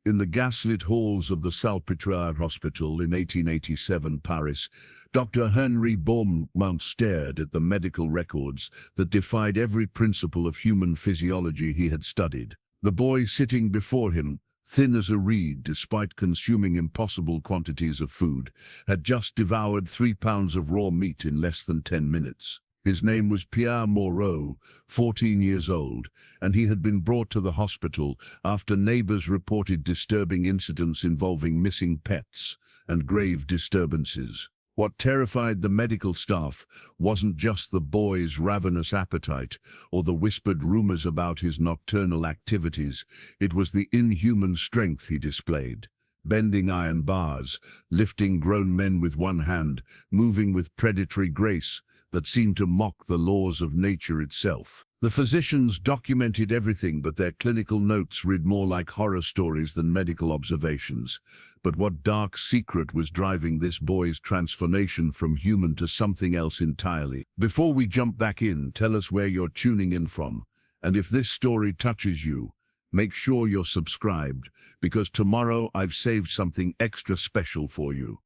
In the gaslit halls of the Salpêtrière Hospital in 1887 Paris, Dr. Henri Beaumont stared at the medical records that defied every principle of human physiology he had studied. The boy sitting before him, thin as a reed despite consuming impossible quantities of food, had just devoured 3 pounds of raw meat in less than 10 minutes. His name was Pierre Moreau, 14 years old, and he had been brought to the hospital after neighbors reported disturbing incidents involving missing pets and grave disturbances. What terrified the medical staff wasn't just the boy's ravenous appetite or the whispered rumors about his nocturnal activities, it was the inhuman strength he displayed. Bending iron bars, lifting grown men with one hand, moving with predatory grace that seemed to mock the laws of nature itself. The physicians documented everything, but their clinical notes read more like horror stories than medical observations. But what dark secret was driving this boy's transformation from human to something else entirely? Before we jump back in, tell us where you're tuning in from. And if this story touches you, make sure you're subscribed, because tomorrow I've saved something extra special for you.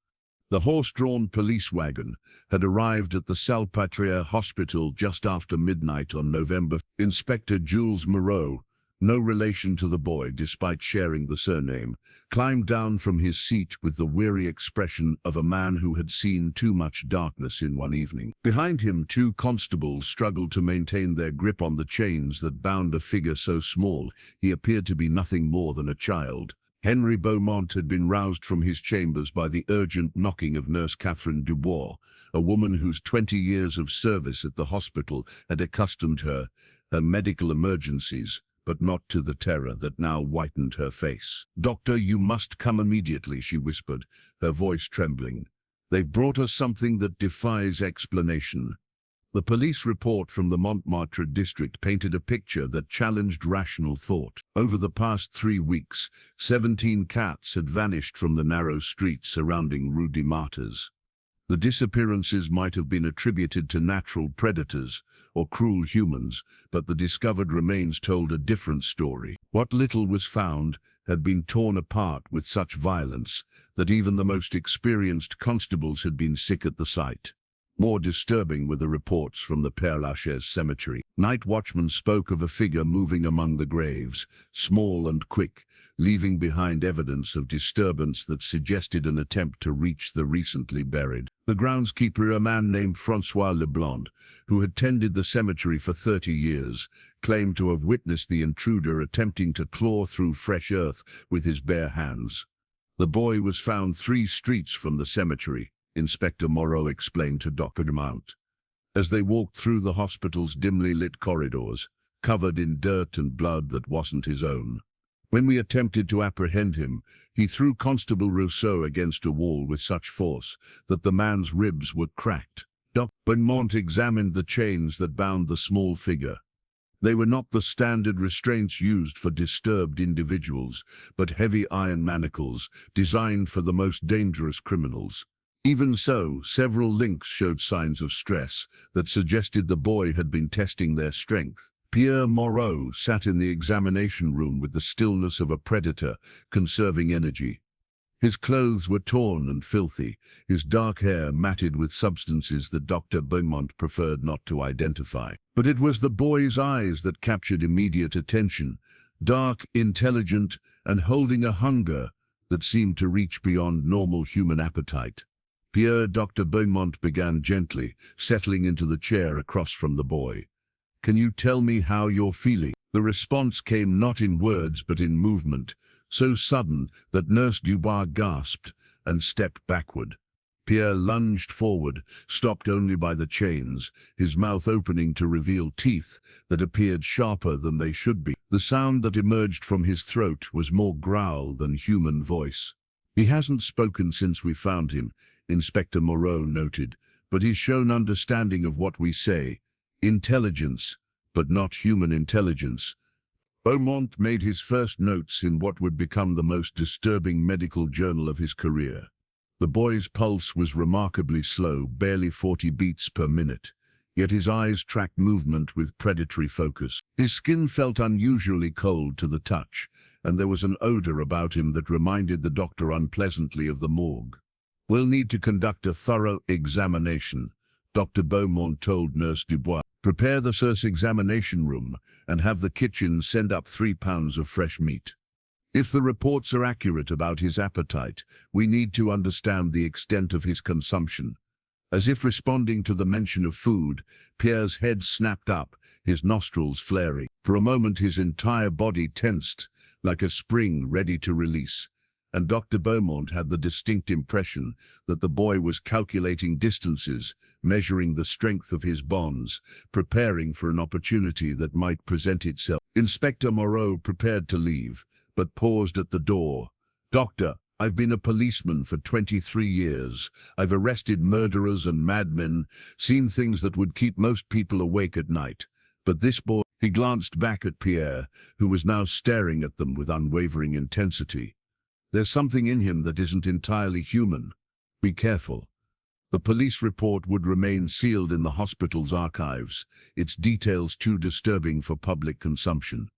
The horse-drawn police wagon had arrived at the Salpêtrière Hospital just after midnight on November. Inspector Jules Moreau, no relation to the boy despite sharing the surname, climbed down from his seat with the weary expression of a man who had seen too much darkness in one evening. Behind him, 2 constables struggled to maintain their grip on the chains that bound a figure so small he appeared to be nothing more than a child. Henri Beaumont had been roused from his chambers by the urgent knocking of Nurse Catherine Dubois, a woman whose 20 years of service at the hospital had accustomed her medical emergencies, but not to the terror that now whitened her face. "Doctor, you must come immediately," she whispered, her voice trembling. "They've brought us something that defies explanation." The police report from the Montmartre district painted a picture that challenged rational thought. Over the past 3 weeks, 17 cats had vanished from the narrow streets surrounding Rue des Martyrs. The disappearances might have been attributed to natural predators or cruel humans, but the discovered remains told a different story. What little was found had been torn apart with such violence that even the most experienced constables had been sick at the sight. More disturbing were the reports from the Père Lachaise cemetery. Night watchmen spoke of a figure moving among the graves, small and quick, leaving behind evidence of disturbance that suggested an attempt to reach the recently buried. The groundskeeper, a man named François Leblanc, who had tended the cemetery for 30 years, claimed to have witnessed the intruder attempting to claw through fresh earth with his bare hands. The boy was found 3 streets from the cemetery, Inspector Moreau explained to Dr. Beaumont. As they walked through the hospital's dimly lit corridors, covered in dirt and blood that wasn't his own. When we attempted to apprehend him, he threw Constable Rousseau against a wall with such force that the man's ribs were cracked. Dr. Beaumont examined the chains that bound the small figure. They were not the standard restraints used for disturbed individuals, but heavy iron manacles designed for the most dangerous criminals. Even so, several links showed signs of stress that suggested the boy had been testing their strength. Pierre Moreau sat in the examination room with the stillness of a predator, conserving energy. His clothes were torn and filthy, his dark hair matted with substances that Dr. Beaumont preferred not to identify. But it was the boy's eyes that captured immediate attention, dark, intelligent, and holding a hunger that seemed to reach beyond normal human appetite. Dr. Beaumont began gently, settling into the chair across from the boy. "Can you tell me how you're feeling?" The response came not in words but in movement, so sudden that Nurse Dubois gasped and stepped backward. Pierre lunged forward, stopped only by the chains, his mouth opening to reveal teeth that appeared sharper than they should be. The sound that emerged from his throat was more growl than human voice. "He hasn't spoken since we found him," Inspector Moreau noted, "but he's shown understanding of what we say. Intelligence, but not human intelligence." Beaumont made his first notes in what would become the most disturbing medical journal of his career. The boy's pulse was remarkably slow, barely 40 beats per minute, yet his eyes tracked movement with predatory focus. His skin felt unusually cold to the touch, and there was an odor about him that reminded the doctor unpleasantly of the morgue. "We'll need to conduct a thorough examination," Dr. Beaumont told Nurse Dubois. "Prepare the nurse examination room and have the kitchen send up 3 pounds of fresh meat. If the reports are accurate about his appetite, we need to understand the extent of his consumption." As if responding to the mention of food, Pierre's head snapped up, his nostrils flaring. For a moment his entire body tensed, like a spring ready to release, and Dr. Beaumont had the distinct impression that the boy was calculating distances, measuring the strength of his bonds, preparing for an opportunity that might present itself. Inspector Moreau prepared to leave, but paused at the door. "Doctor, I've been a policeman for 23 years. I've arrested murderers and madmen, seen things that would keep most people awake at night. But this boy..." He glanced back at Pierre, who was now staring at them with unwavering intensity. "There's something in him that isn't entirely human. Be careful." The police report would remain sealed in the hospital's archives, its details too disturbing for public consumption.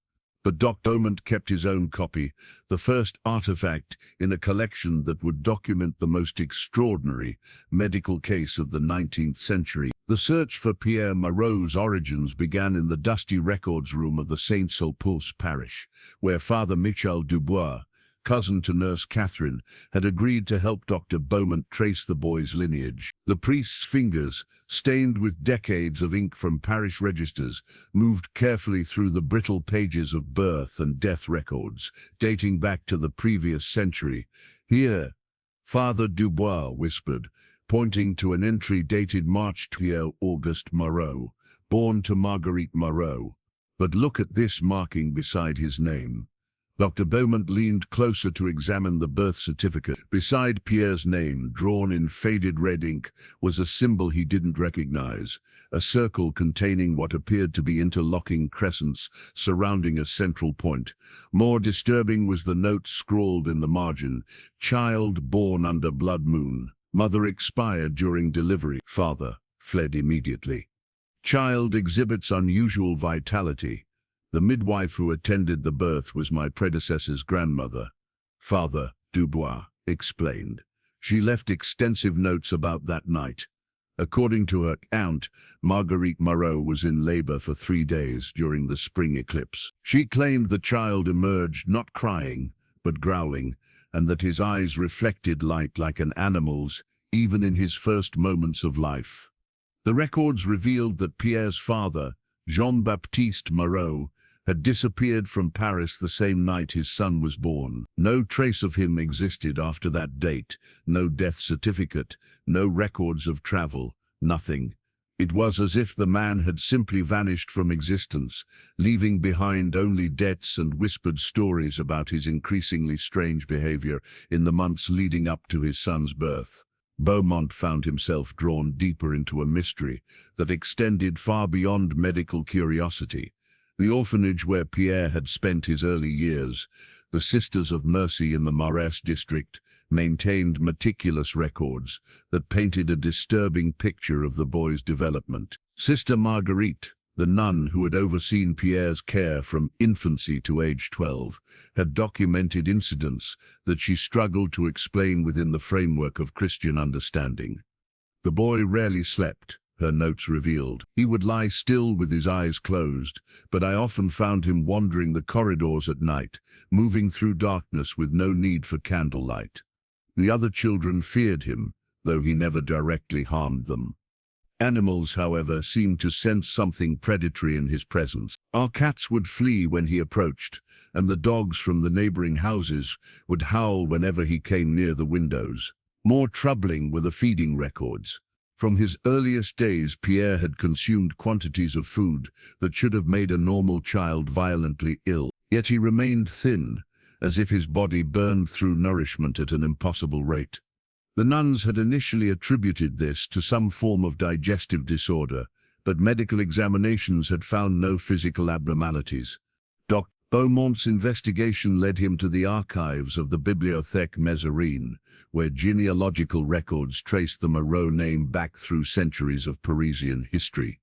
But Dr. Beaumont kept his own copy, the first artifact in a collection that would document the most extraordinary medical case of the 19th century. The search for Pierre Moreau's origins began in the dusty records room of the Saint Sulpice parish, where Father Michel Dubois, cousin to Nurse Catherine, had agreed to help Dr. Beaumont trace the boy's lineage. The priest's fingers, stained with decades of ink from parish registers, moved carefully through the brittle pages of birth and death records, dating back to the previous century. "Here," Father Dubois whispered, pointing to an entry dated March 20, Auguste Moreau, born to Marguerite Moreau. "But look at this marking beside his name." Dr. Beaumont leaned closer to examine the birth certificate. Beside Pierre's name, drawn in faded red ink, was a symbol he didn't recognize, a circle containing what appeared to be interlocking crescents surrounding a central point. More disturbing was the note scrawled in the margin: "Child born under blood moon. Mother expired during delivery. Father fled immediately. Child exhibits unusual vitality. The midwife who attended the birth was my predecessor's grandmother," Father Dubois explained. "She left extensive notes about that night. According to her aunt, Marguerite Moreau was in labor for 3 days during the spring eclipse. She claimed the child emerged not crying, but growling, and that his eyes reflected light like an animal's, even in his first moments of life." The records revealed that Pierre's father, Jean-Baptiste Moreau, had disappeared from Paris the same night his son was born. No trace of him existed after that date, no death certificate, no records of travel, nothing. It was as if the man had simply vanished from existence, leaving behind only debts and whispered stories about his increasingly strange behavior in the months leading up to his son's birth. Beaumont found himself drawn deeper into a mystery that extended far beyond medical curiosity. The orphanage where Pierre had spent his early years, the Sisters of Mercy in the Marais district, maintained meticulous records that painted a disturbing picture of the boy's development. Sister Marguerite, the nun who had overseen Pierre's care from infancy to age 12, had documented incidents that she struggled to explain within the framework of Christian understanding. The boy rarely slept, her notes revealed. He would lie still with his eyes closed, but I often found him wandering the corridors at night, moving through darkness with no need for candlelight. The other children feared him, though he never directly harmed them. Animals, however, seemed to sense something predatory in his presence. Our cats would flee when he approached, and the dogs from the neighboring houses would howl whenever he came near the windows. More troubling were the feeding records. From his earliest days, Pierre had consumed quantities of food that should have made a normal child violently ill. Yet he remained thin, as if his body burned through nourishment at an impossible rate. The nuns had initially attributed this to some form of digestive disorder, but medical examinations had found no physical abnormalities. Dr. Beaumont's investigation led him to the archives of the Bibliothèque Mézerin, where genealogical records traced the Moreau name back through centuries of Parisian history.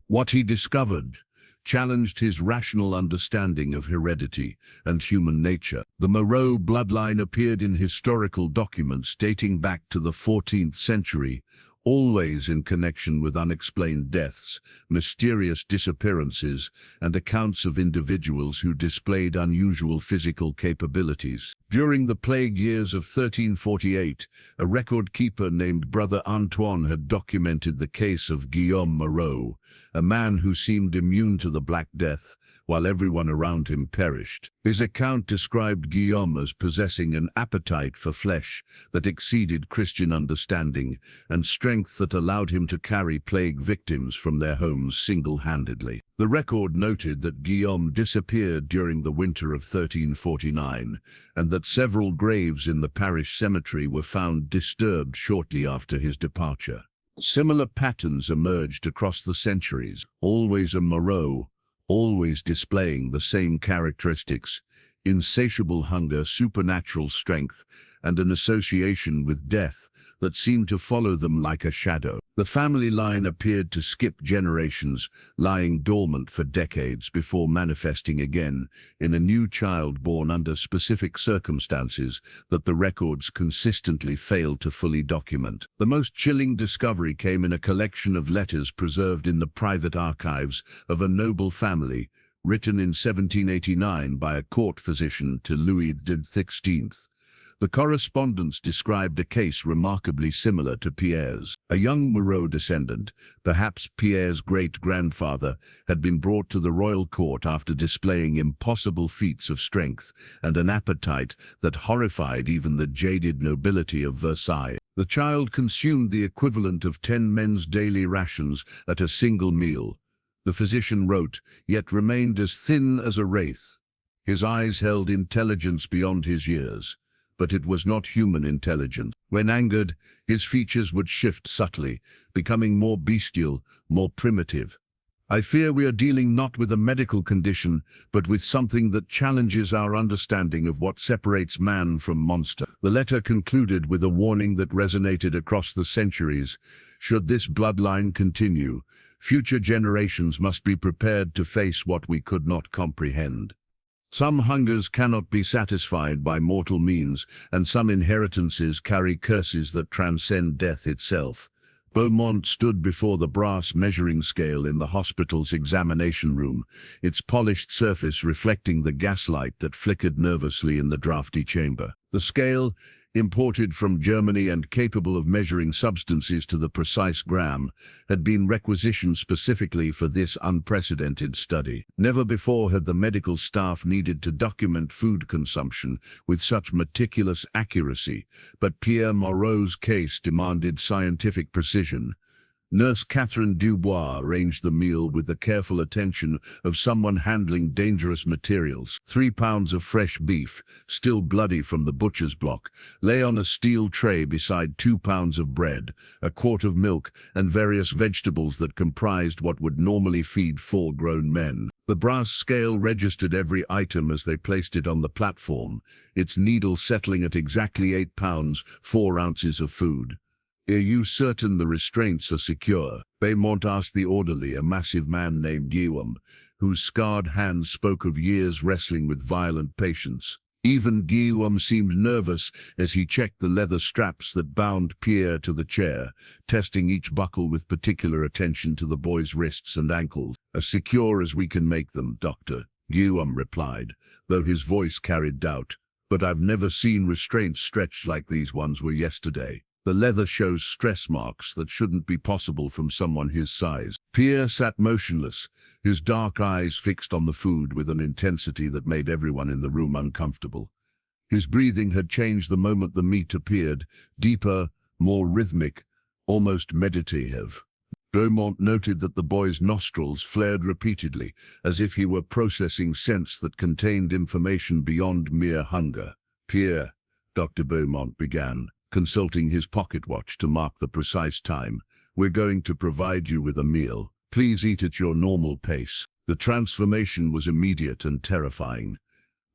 What he discovered challenged his rational understanding of heredity and human nature. The Moreau bloodline appeared in historical documents dating back to the 14th century, always in connection with unexplained deaths, mysterious disappearances, and accounts of individuals who displayed unusual physical capabilities. During the plague years of 1348, a record-keeper named Brother Antoine had documented the case of Guillaume Moreau, a man who seemed immune to the Black Death, while everyone around him perished. His account described Guillaume as possessing an appetite for flesh that exceeded Christian understanding and strength that allowed him to carry plague victims from their homes single-handedly. The record noted that Guillaume disappeared during the winter of 1349, and that several graves in the parish cemetery were found disturbed shortly after his departure. Similar patterns emerged across the centuries, always a Moreau, always displaying the same characteristics: insatiable hunger, supernatural strength, and an association with death that seemed to follow them like a shadow. The family line appeared to skip generations, lying dormant for decades before manifesting again in a new child born under specific circumstances that the records consistently failed to fully document. The most chilling discovery came in a collection of letters preserved in the private archives of a noble family, written in 1789 by a court physician to Louis XVI. The correspondence described a case remarkably similar to Pierre's. A young Moreau descendant, perhaps Pierre's great-grandfather, had been brought to the royal court after displaying impossible feats of strength and an appetite that horrified even the jaded nobility of Versailles. The child consumed the equivalent of 10 men's daily rations at a single meal, the physician wrote, yet remained as thin as a wraith. His eyes held intelligence beyond his years, but it was not human intelligence. When angered, his features would shift subtly, becoming more bestial, more primitive. I fear we are dealing not with a medical condition, but with something that challenges our understanding of what separates man from monster. The letter concluded with a warning that resonated across the centuries. Should this bloodline continue, future generations must be prepared to face what we could not comprehend. Some hungers cannot be satisfied by mortal means, and some inheritances carry curses that transcend death itself. Beaumont stood before the brass measuring scale in the hospital's examination room, its polished surface reflecting the gaslight that flickered nervously in the draughty chamber. The scale, imported from Germany and capable of measuring substances to the precise gram, had been requisitioned specifically for this unprecedented study. Never before had the medical staff needed to document food consumption with such meticulous accuracy, but Pierre Moreau's case demanded scientific precision. Nurse Catherine Dubois arranged the meal with the careful attention of someone handling dangerous materials. 3 pounds of fresh beef, still bloody from the butcher's block, lay on a steel tray beside 2 pounds of bread, a quart of milk, and various vegetables that comprised what would normally feed 4 grown men. The brass scale registered every item as they placed it on the platform, its needle settling at exactly 8 pounds, 4 ounces of food. "Are you certain the restraints are secure?" Beaumont asked the orderly, a massive man named Guillaume, whose scarred hands spoke of years wrestling with violent patients. Even Guillaume seemed nervous as he checked the leather straps that bound Pierre to the chair, testing each buckle with particular attention to the boy's wrists and ankles. "As secure as we can make them, Doctor," Guillaume replied, though his voice carried doubt. "But I've never seen restraints stretched like these ones were yesterday. The leather shows stress marks that shouldn't be possible from someone his size." Pierre sat motionless, his dark eyes fixed on the food with an intensity that made everyone in the room uncomfortable. His breathing had changed the moment the meat appeared, deeper, more rhythmic, almost meditative. Beaumont noted that the boy's nostrils flared repeatedly, as if he were processing scents that contained information beyond mere hunger. "Pierre," Dr. Beaumont began, consulting his pocket watch to mark the precise time, "we're going to provide you with a meal. Please eat at your normal pace." The transformation was immediate and terrifying.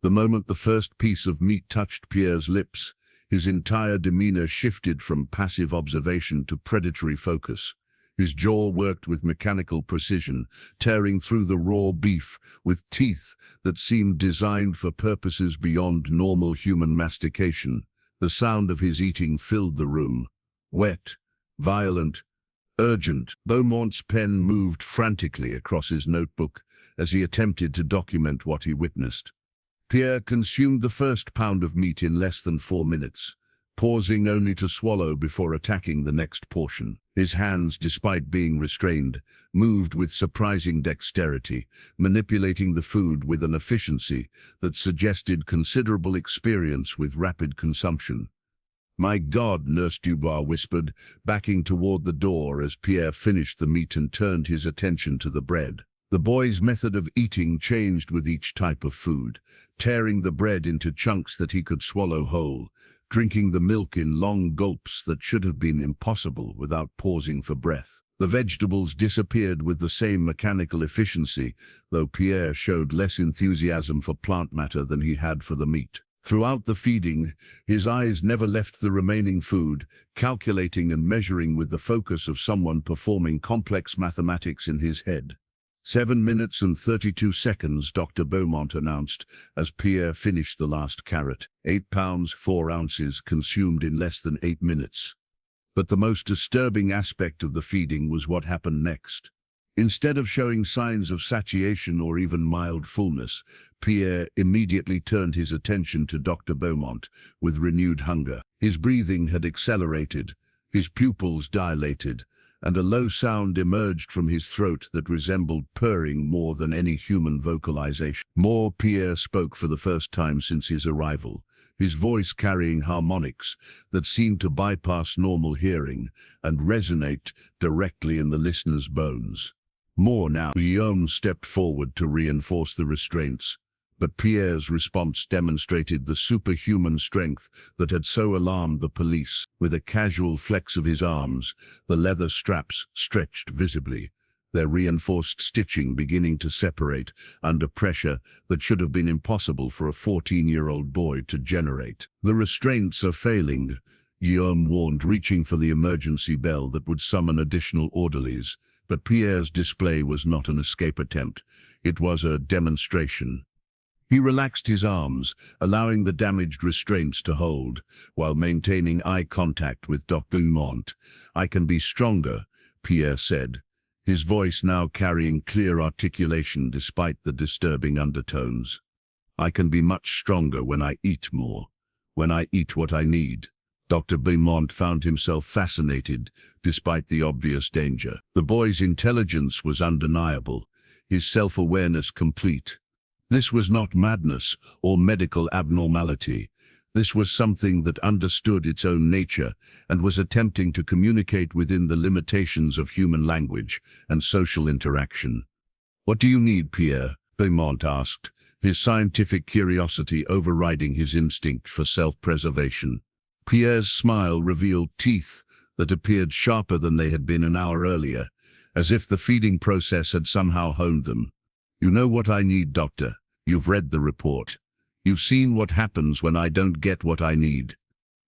The moment the first piece of meat touched Pierre's lips, his entire demeanor shifted from passive observation to predatory focus. His jaw worked with mechanical precision, tearing through the raw beef with teeth that seemed designed for purposes beyond normal human mastication. The sound of his eating filled the room. Wet, violent, urgent. Beaumont's pen moved frantically across his notebook as he attempted to document what he witnessed. Pierre consumed the first pound of meat in less than 4 minutes, pausing only to swallow before attacking the next portion. His hands, despite being restrained, moved with surprising dexterity, manipulating the food with an efficiency that suggested considerable experience with rapid consumption. "My God," Nurse Dubois whispered, backing toward the door as Pierre finished the meat and turned his attention to the bread. The boy's method of eating changed with each type of food, tearing the bread into chunks that he could swallow whole, drinking the milk in long gulps that should have been impossible without pausing for breath. The vegetables disappeared with the same mechanical efficiency, though Pierre showed less enthusiasm for plant matter than he had for the meat. Throughout the feeding, his eyes never left the remaining food, calculating and measuring with the focus of someone performing complex mathematics in his head. 7 minutes and 32 seconds, Dr. Beaumont announced, as Pierre finished the last carrot. 8 pounds, 4 ounces, consumed in less than 8 minutes. But the most disturbing aspect of the feeding was what happened next. Instead of showing signs of satiation or even mild fullness, Pierre immediately turned his attention to Dr. Beaumont with renewed hunger. His breathing had accelerated, his pupils dilated, and a low sound emerged from his throat that resembled purring more than any human vocalization. Pierre spoke for the first time since his arrival, his voice carrying harmonics that seemed to bypass normal hearing and resonate directly in the listener's bones. More now. Guillaume stepped forward to reinforce the restraints, but Pierre's response demonstrated the superhuman strength that had so alarmed the police. With a casual flex of his arms, the leather straps stretched visibly, their reinforced stitching beginning to separate under pressure that should have been impossible for a 14-year-old boy to generate. "The restraints are failing," Guillaume warned, reaching for the emergency bell that would summon additional orderlies. But Pierre's display was not an escape attempt. It was a demonstration. He relaxed his arms, allowing the damaged restraints to hold, while maintaining eye contact with Dr. Beaumont. "I can be stronger," Pierre said, his voice now carrying clear articulation despite the disturbing undertones. "I can be much stronger when I eat more, when I eat what I need." Dr. Beaumont found himself fascinated, despite the obvious danger. The boy's intelligence was undeniable, his self-awareness complete. This was not madness or medical abnormality. This was something that understood its own nature and was attempting to communicate within the limitations of human language and social interaction. "What do you need, Pierre?" Beaumont asked, his scientific curiosity overriding his instinct for self-preservation. Pierre's smile revealed teeth that appeared sharper than they had been an hour earlier, as if the feeding process had somehow honed them. "You know what I need, doctor. You've read the report. You've seen what happens when I don't get what I need."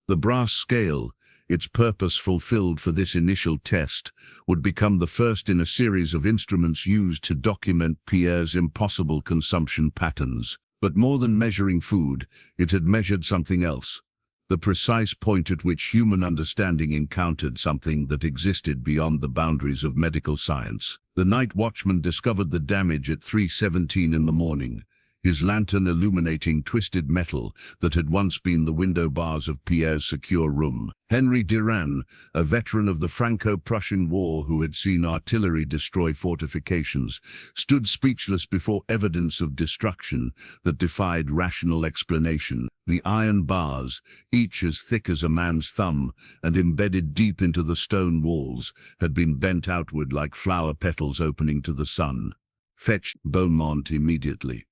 The brass scale, its purpose fulfilled for this initial test, would become the first in a series of instruments used to document Pierre's impossible consumption patterns. But more than measuring food, it had measured something else. The precise point at which human understanding encountered something that existed beyond the boundaries of medical science. The night watchman discovered the damage at 3:17 in the morning, his lantern illuminating twisted metal that had once been the window bars of Pierre's secure room. Henri Durand, a veteran of the Franco-Prussian War who had seen artillery destroy fortifications, stood speechless before evidence of destruction that defied rational explanation. The iron bars, each as thick as a man's thumb and embedded deep into the stone walls, had been bent outward like flower petals opening to the sun. "Fetch Beaumont immediately."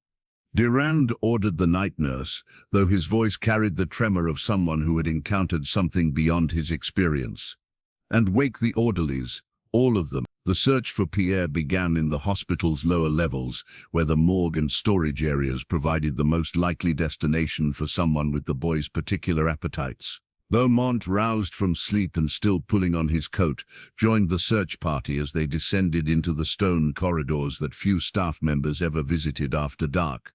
Durand ordered the night nurse, though his voice carried the tremor of someone who had encountered something beyond his experience. "And wake the orderlies, all of them." The search for Pierre began in the hospital's lower levels, where the morgue and storage areas provided the most likely destination for someone with the boy's particular appetites. Beaumont, roused from sleep and still pulling on his coat, joined the search party as they descended into the stone corridors that few staff members ever visited after dark.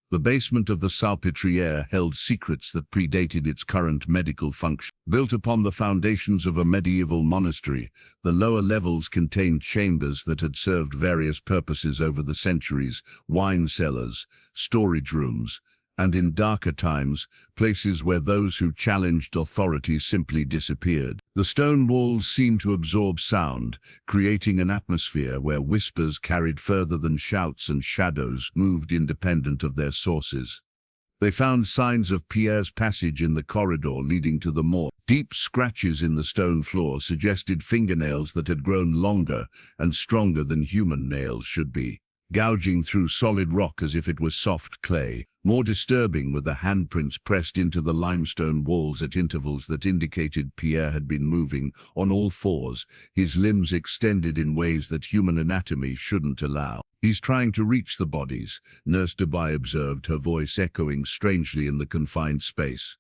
The basement of the Salpêtrière held secrets that predated its current medical function. Built upon the foundations of a medieval monastery, the lower levels contained chambers that had served various purposes over the centuries: wine cellars, storage rooms, and in darker times, places where those who challenged authority simply disappeared. The stone walls seemed to absorb sound, creating an atmosphere where whispers carried further than shouts and shadows moved independent of their sources. They found signs of Pierre's passage in the corridor leading to the morgue. Deep scratches in the stone floor suggested fingernails that had grown longer and stronger than human nails should be, gouging through solid rock as if it was soft clay. More disturbing were the handprints pressed into the limestone walls at intervals that indicated Pierre had been moving on all fours, his limbs extended in ways that human anatomy shouldn't allow. "He's trying to reach the bodies," Nurse Dubai observed, her voice echoing strangely in the confined space.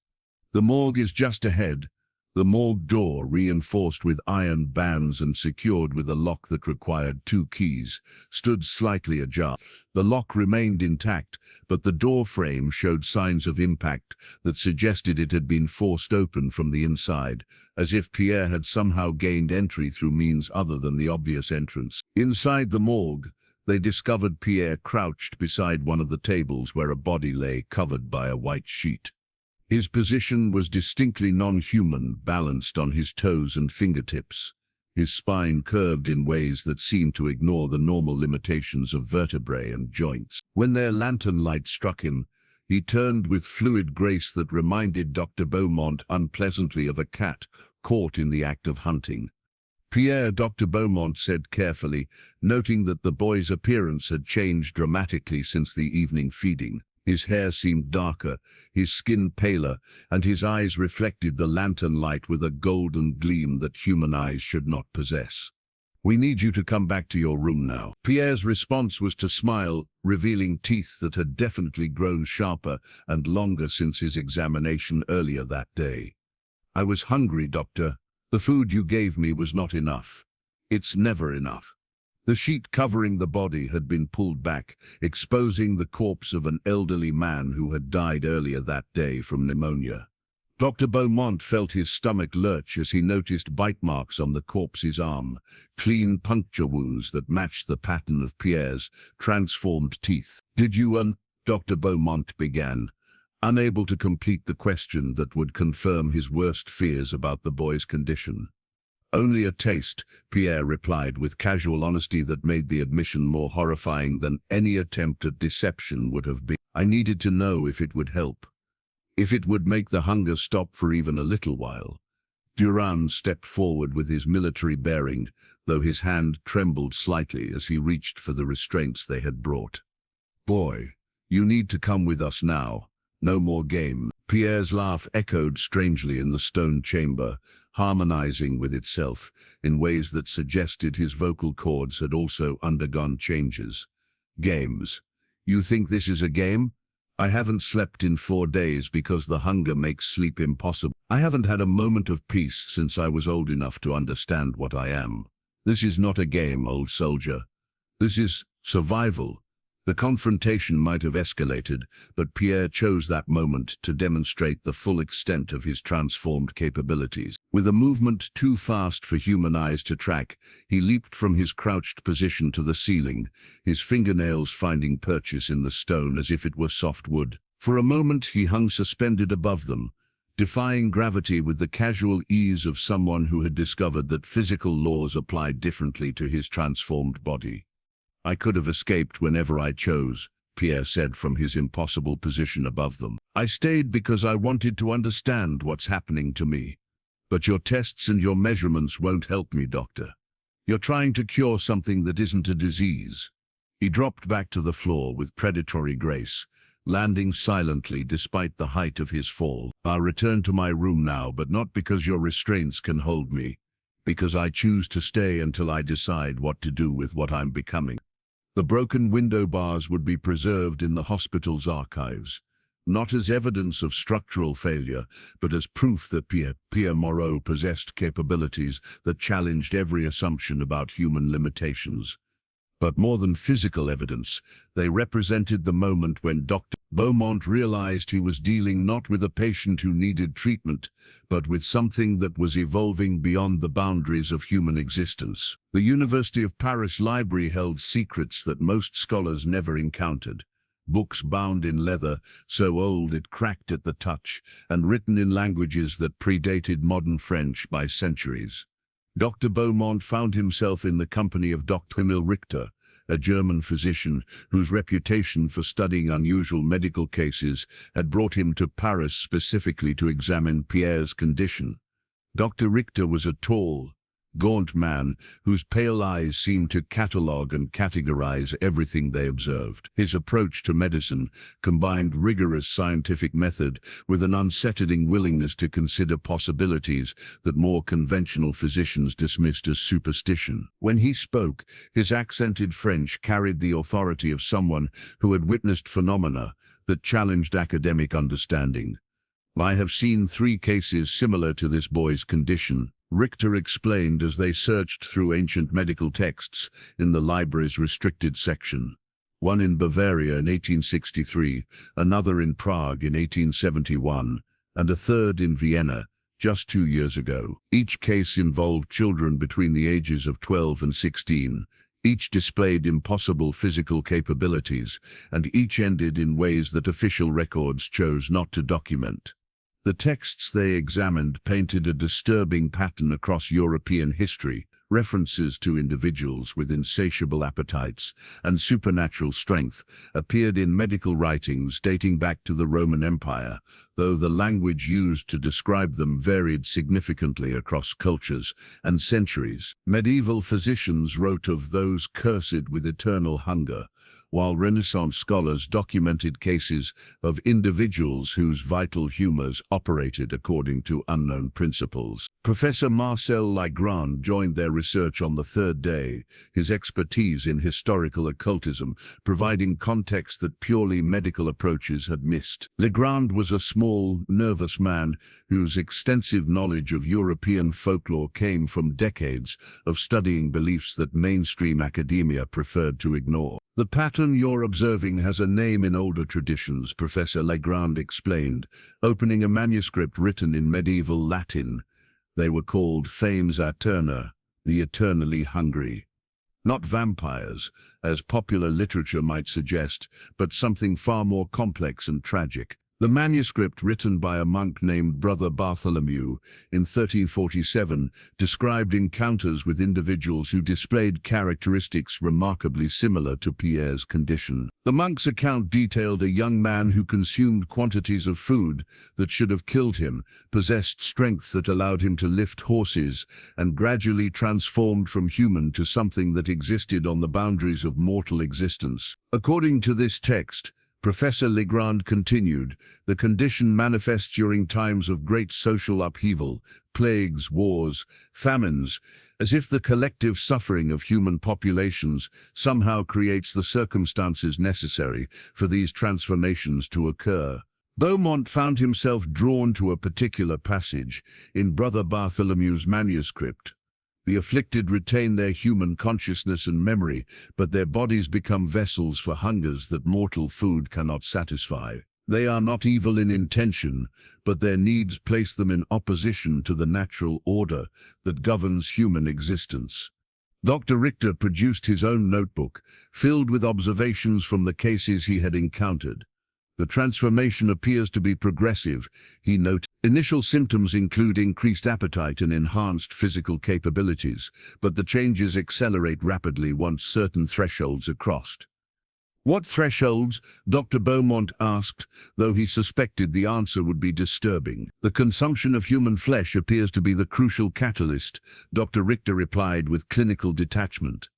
"The morgue is just ahead." The morgue door, reinforced with iron bands and secured with a lock that required 2 keys, stood slightly ajar. The lock remained intact, but the door frame showed signs of impact that suggested it had been forced open from the inside, as if Pierre had somehow gained entry through means other than the obvious entrance. Inside the morgue, they discovered Pierre crouched beside one of the tables where a body lay covered by a white sheet. His position was distinctly non-human, balanced on his toes and fingertips, his spine curved in ways that seemed to ignore the normal limitations of vertebrae and joints. When their lantern light struck him, he turned with fluid grace that reminded Dr. Beaumont unpleasantly of a cat caught in the act of hunting. "Pierre," Dr. Beaumont said carefully, noting that the boy's appearance had changed dramatically since the evening feeding. His hair seemed darker, his skin paler, and his eyes reflected the lantern light with a golden gleam that human eyes should not possess. "We need you to come back to your room now." Pierre's response was to smile, revealing teeth that had definitely grown sharper and longer since his examination earlier that day. "I was hungry, doctor. The food you gave me was not enough. It's never enough." The sheet covering the body had been pulled back, exposing the corpse of an elderly man who had died earlier that day from pneumonia. Dr. Beaumont felt his stomach lurch as he noticed bite marks on the corpse's arm, clean puncture wounds that matched the pattern of Pierre's transformed teeth. "Did you Dr. Beaumont began, unable to complete the question that would confirm his worst fears about the boy's condition. "Only a taste," Pierre replied with casual honesty that made the admission more horrifying than any attempt at deception would have been. "I needed to know if it would help. If it would make the hunger stop for even a little while." Durand stepped forward with his military bearing, though his hand trembled slightly as he reached for the restraints they had brought. "Boy, you need to come with us now. No more game." Pierre's laugh echoed strangely in the stone chamber, harmonizing with itself in ways that suggested his vocal cords had also undergone changes. "Games? You think this is a game? I haven't slept in 4 days because the hunger makes sleep impossible. I haven't had a moment of peace since I was old enough to understand what I am. This is not a game, old soldier. This is survival." The confrontation might have escalated, but Pierre chose that moment to demonstrate the full extent of his transformed capabilities. With a movement too fast for human eyes to track, he leaped from his crouched position to the ceiling, his fingernails finding purchase in the stone as if it were soft wood. For a moment he hung suspended above them, defying gravity with the casual ease of someone who had discovered that physical laws applied differently to his transformed body. "I could have escaped whenever I chose," Pierre said from his impossible position above them. "I stayed because I wanted to understand what's happening to me. But your tests and your measurements won't help me, doctor. You're trying to cure something that isn't a disease." He dropped back to the floor with predatory grace, landing silently despite the height of his fall. "I'll return to my room now, but not because your restraints can hold me, because I choose to stay until I decide what to do with what I'm becoming." The broken window bars would be preserved in the hospital's archives, not as evidence of structural failure, but as proof that Pierre Moreau possessed capabilities that challenged every assumption about human limitations. But more than physical evidence, they represented the moment when Dr. Beaumont realized he was dealing not with a patient who needed treatment, but with something that was evolving beyond the boundaries of human existence. The University of Paris library held secrets that most scholars never encountered. Books bound in leather, so old it cracked at the touch, and written in languages that predated modern French by centuries. Dr. Beaumont found himself in the company of Dr. Emil Richter, a German physician whose reputation for studying unusual medical cases had brought him to Paris specifically to examine Pierre's condition. Dr. Richter was a tall, gaunt man whose pale eyes seemed to catalogue and categorize everything they observed. His approach to medicine combined rigorous scientific method with an unsettling willingness to consider possibilities that more conventional physicians dismissed as superstition. When he spoke, his accented French carried the authority of someone who had witnessed phenomena that challenged academic understanding. "I have seen 3 cases similar to this boy's condition," Richter explained as they searched through ancient medical texts in the library's restricted section. One in Bavaria in 1863, another in Prague in 1871, and a third in Vienna just 2 years ago. Each case involved children between the ages of 12 and 16. Each displayed impossible physical capabilities, and each ended in ways that official records chose not to document. The texts they examined painted a disturbing pattern across European history. References to individuals with insatiable appetites and supernatural strength appeared in medical writings dating back to the Roman Empire, though the language used to describe them varied significantly across cultures and centuries. Medieval physicians wrote of those cursed with eternal hunger, while Renaissance scholars documented cases of individuals whose vital humors operated according to unknown principles. Professor Marcel Legrand joined their research on the 3rd day, his expertise in historical occultism providing context that purely medical approaches had missed. Legrand was a small, nervous man whose extensive knowledge of European folklore came from decades of studying beliefs that mainstream academia preferred to ignore. "The pattern you're observing has a name in older traditions," Professor Legrand explained, opening a manuscript written in medieval Latin. They were called fames aeterna, the eternally hungry. Not vampires, as popular literature might suggest, but something far more complex and tragic. The manuscript, written by a monk named Brother Bartholomew in 1347, described encounters with individuals who displayed characteristics remarkably similar to Pierre's condition. The monk's account detailed a young man who consumed quantities of food that should have killed him, possessed strength that allowed him to lift horses, and gradually transformed from human to something that existed on the boundaries of mortal existence. According to this text, Professor Legrand continued, the condition manifests during times of great social upheaval, plagues, wars, famines, as if the collective suffering of human populations somehow creates the circumstances necessary for these transformations to occur. Beaumont found himself drawn to a particular passage in Brother Bartholomew's manuscript. The afflicted retain their human consciousness and memory, but their bodies become vessels for hungers that mortal food cannot satisfy. They are not evil in intention, but their needs place them in opposition to the natural order that governs human existence. Dr. Richter produced his own notebook, filled with observations from the cases he had encountered. The transformation appears to be progressive, he noted. Initial symptoms include increased appetite and enhanced physical capabilities, but the changes accelerate rapidly once certain thresholds are crossed. What thresholds? Dr. Beaumont asked, though he suspected the answer would be disturbing. The consumption of human flesh appears to be the crucial catalyst, Dr. Richter replied with clinical detachment.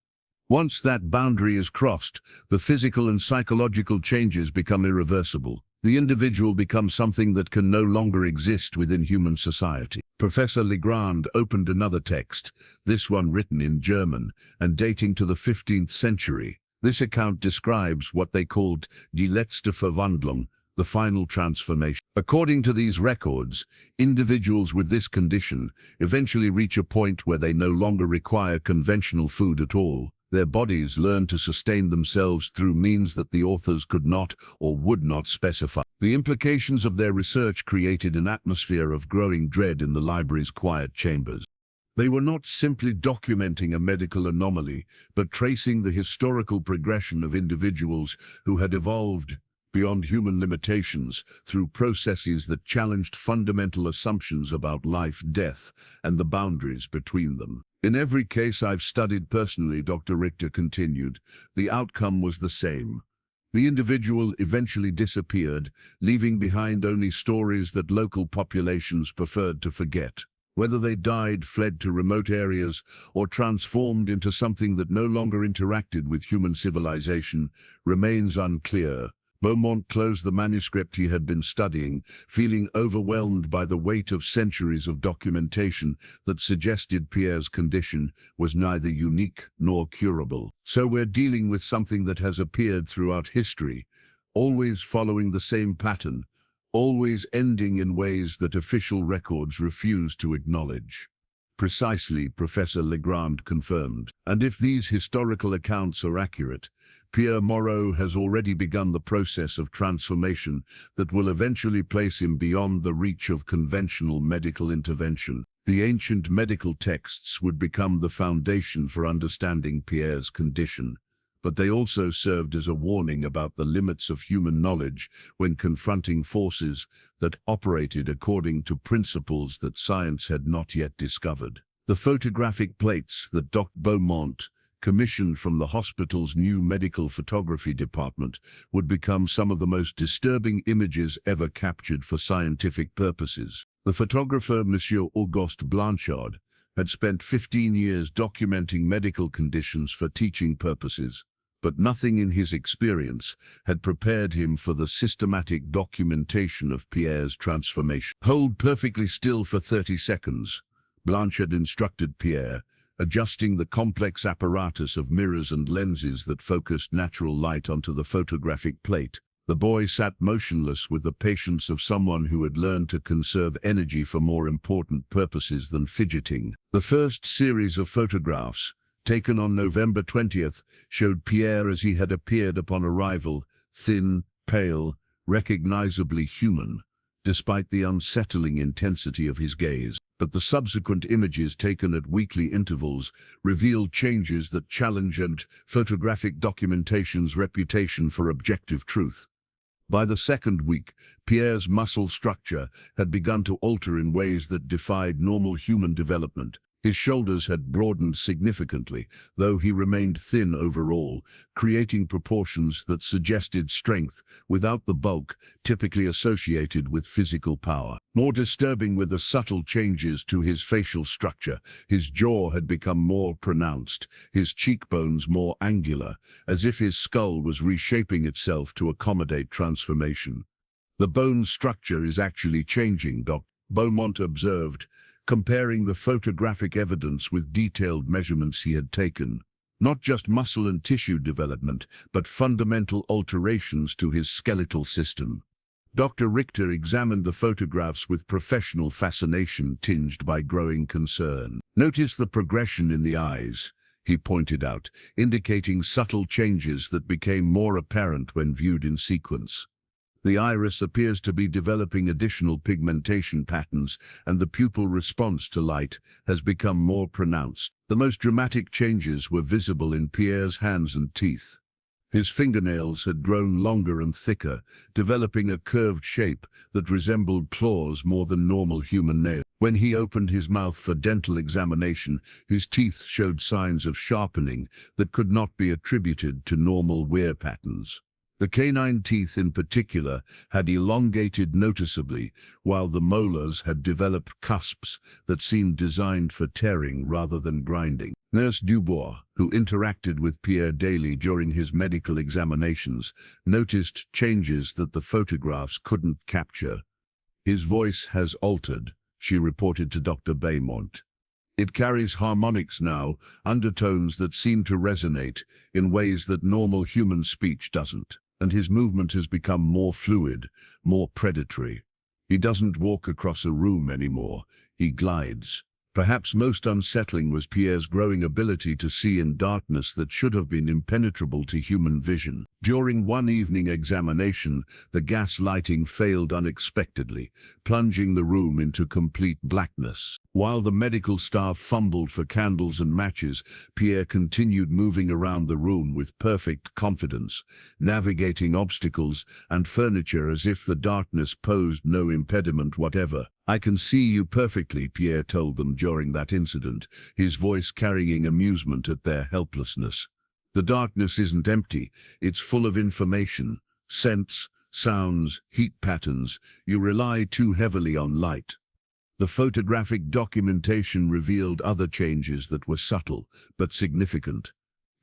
Once that boundary is crossed, the physical and psychological changes become irreversible. The individual becomes something that can no longer exist within human society. Professor Legrand opened another text, this one written in German and dating to the 15th century. This account describes what they called die letzte Verwandlung, the final transformation. According to these records, individuals with this condition eventually reach a point where they no longer require conventional food at all. Their bodies learn to sustain themselves through means that the authors could not or would not specify. The implications of their research created an atmosphere of growing dread in the library's quiet chambers. They were not simply documenting a medical anomaly, but tracing the historical progression of individuals who had evolved beyond human limitations through processes that challenged fundamental assumptions about life, death, and the boundaries between them. In every case I've studied personally, Dr. Richter continued, the outcome was the same. The individual eventually disappeared, leaving behind only stories that local populations preferred to forget. Whether they died, fled to remote areas, or transformed into something that no longer interacted with human civilization remains unclear. Beaumont closed the manuscript he had been studying, feeling overwhelmed by the weight of centuries of documentation that suggested Pierre's condition was neither unique nor curable. So we're dealing with something that has appeared throughout history, always following the same pattern, always ending in ways that official records refuse to acknowledge. Precisely, Professor Legrand confirmed. And if these historical accounts are accurate, Pierre Moreau has already begun the process of transformation that will eventually place him beyond the reach of conventional medical intervention. The ancient medical texts would become the foundation for understanding Pierre's condition, but they also served as a warning about the limits of human knowledge when confronting forces that operated according to principles that science had not yet discovered. The photographic plates that Dr. Beaumont commissioned from the hospital's new medical photography department would become some of the most disturbing images ever captured for scientific purposes. The photographer, Monsieur Auguste Blanchard, had spent 15 years documenting medical conditions for teaching purposes, but nothing in his experience had prepared him for the systematic documentation of Pierre's transformation. Hold perfectly still for 30 seconds, Blanchard instructed Pierre, adjusting the complex apparatus of mirrors and lenses that focused natural light onto the photographic plate. The boy sat motionless with the patience of someone who had learned to conserve energy for more important purposes than fidgeting. The first series of photographs, taken on November 20th, showed Pierre as he had appeared upon arrival, thin, pale, recognizably human, despite the unsettling intensity of his gaze. But the subsequent images taken at weekly intervals revealed changes that challenged photographic documentation's reputation for objective truth. By the second week, Pierre's muscle structure had begun to alter in ways that defied normal human development. His shoulders had broadened significantly, though he remained thin overall, creating proportions that suggested strength without the bulk typically associated with physical power. More disturbing were the subtle changes to his facial structure. His jaw had become more pronounced, his cheekbones more angular, as if his skull was reshaping itself to accommodate transformation. The bone structure is actually changing, Dr. Beaumont observed, comparing the photographic evidence with detailed measurements he had taken. Not just muscle and tissue development, but fundamental alterations to his skeletal system. Dr. Richter examined the photographs with professional fascination tinged by growing concern. Notice the progression in the eyes, he pointed out, indicating subtle changes that became more apparent when viewed in sequence. The iris appears to be developing additional pigmentation patterns, and the pupil response to light has become more pronounced. The most dramatic changes were visible in Pierre's hands and teeth. His fingernails had grown longer and thicker, developing a curved shape that resembled claws more than normal human nails. When he opened his mouth for dental examination, his teeth showed signs of sharpening that could not be attributed to normal wear patterns. The canine teeth in particular had elongated noticeably, while the molars had developed cusps that seemed designed for tearing rather than grinding. Nurse Dubois, who interacted with Pierre daily during his medical examinations, noticed changes that the photographs couldn't capture. His voice has altered, she reported to Dr. Beaumont. It carries harmonics now, undertones that seem to resonate in ways that normal human speech doesn't. and his movement has become more fluid, more predatory. He doesn't walk across a room anymore, he glides. Perhaps most unsettling was Pierre's growing ability to see in darkness that should have been impenetrable to human vision. During one evening examination, the gas lighting failed unexpectedly, plunging the room into complete blackness. While the medical staff fumbled for candles and matches, Pierre continued moving around the room with perfect confidence, navigating obstacles and furniture as if the darkness posed no impediment whatever. "I can see you perfectly," Pierre told them during that incident, his voice carrying amusement at their helplessness. "The darkness isn't empty, it's full of information, scents, sounds, heat patterns. You rely too heavily on light." The photographic documentation revealed other changes that were subtle but significant.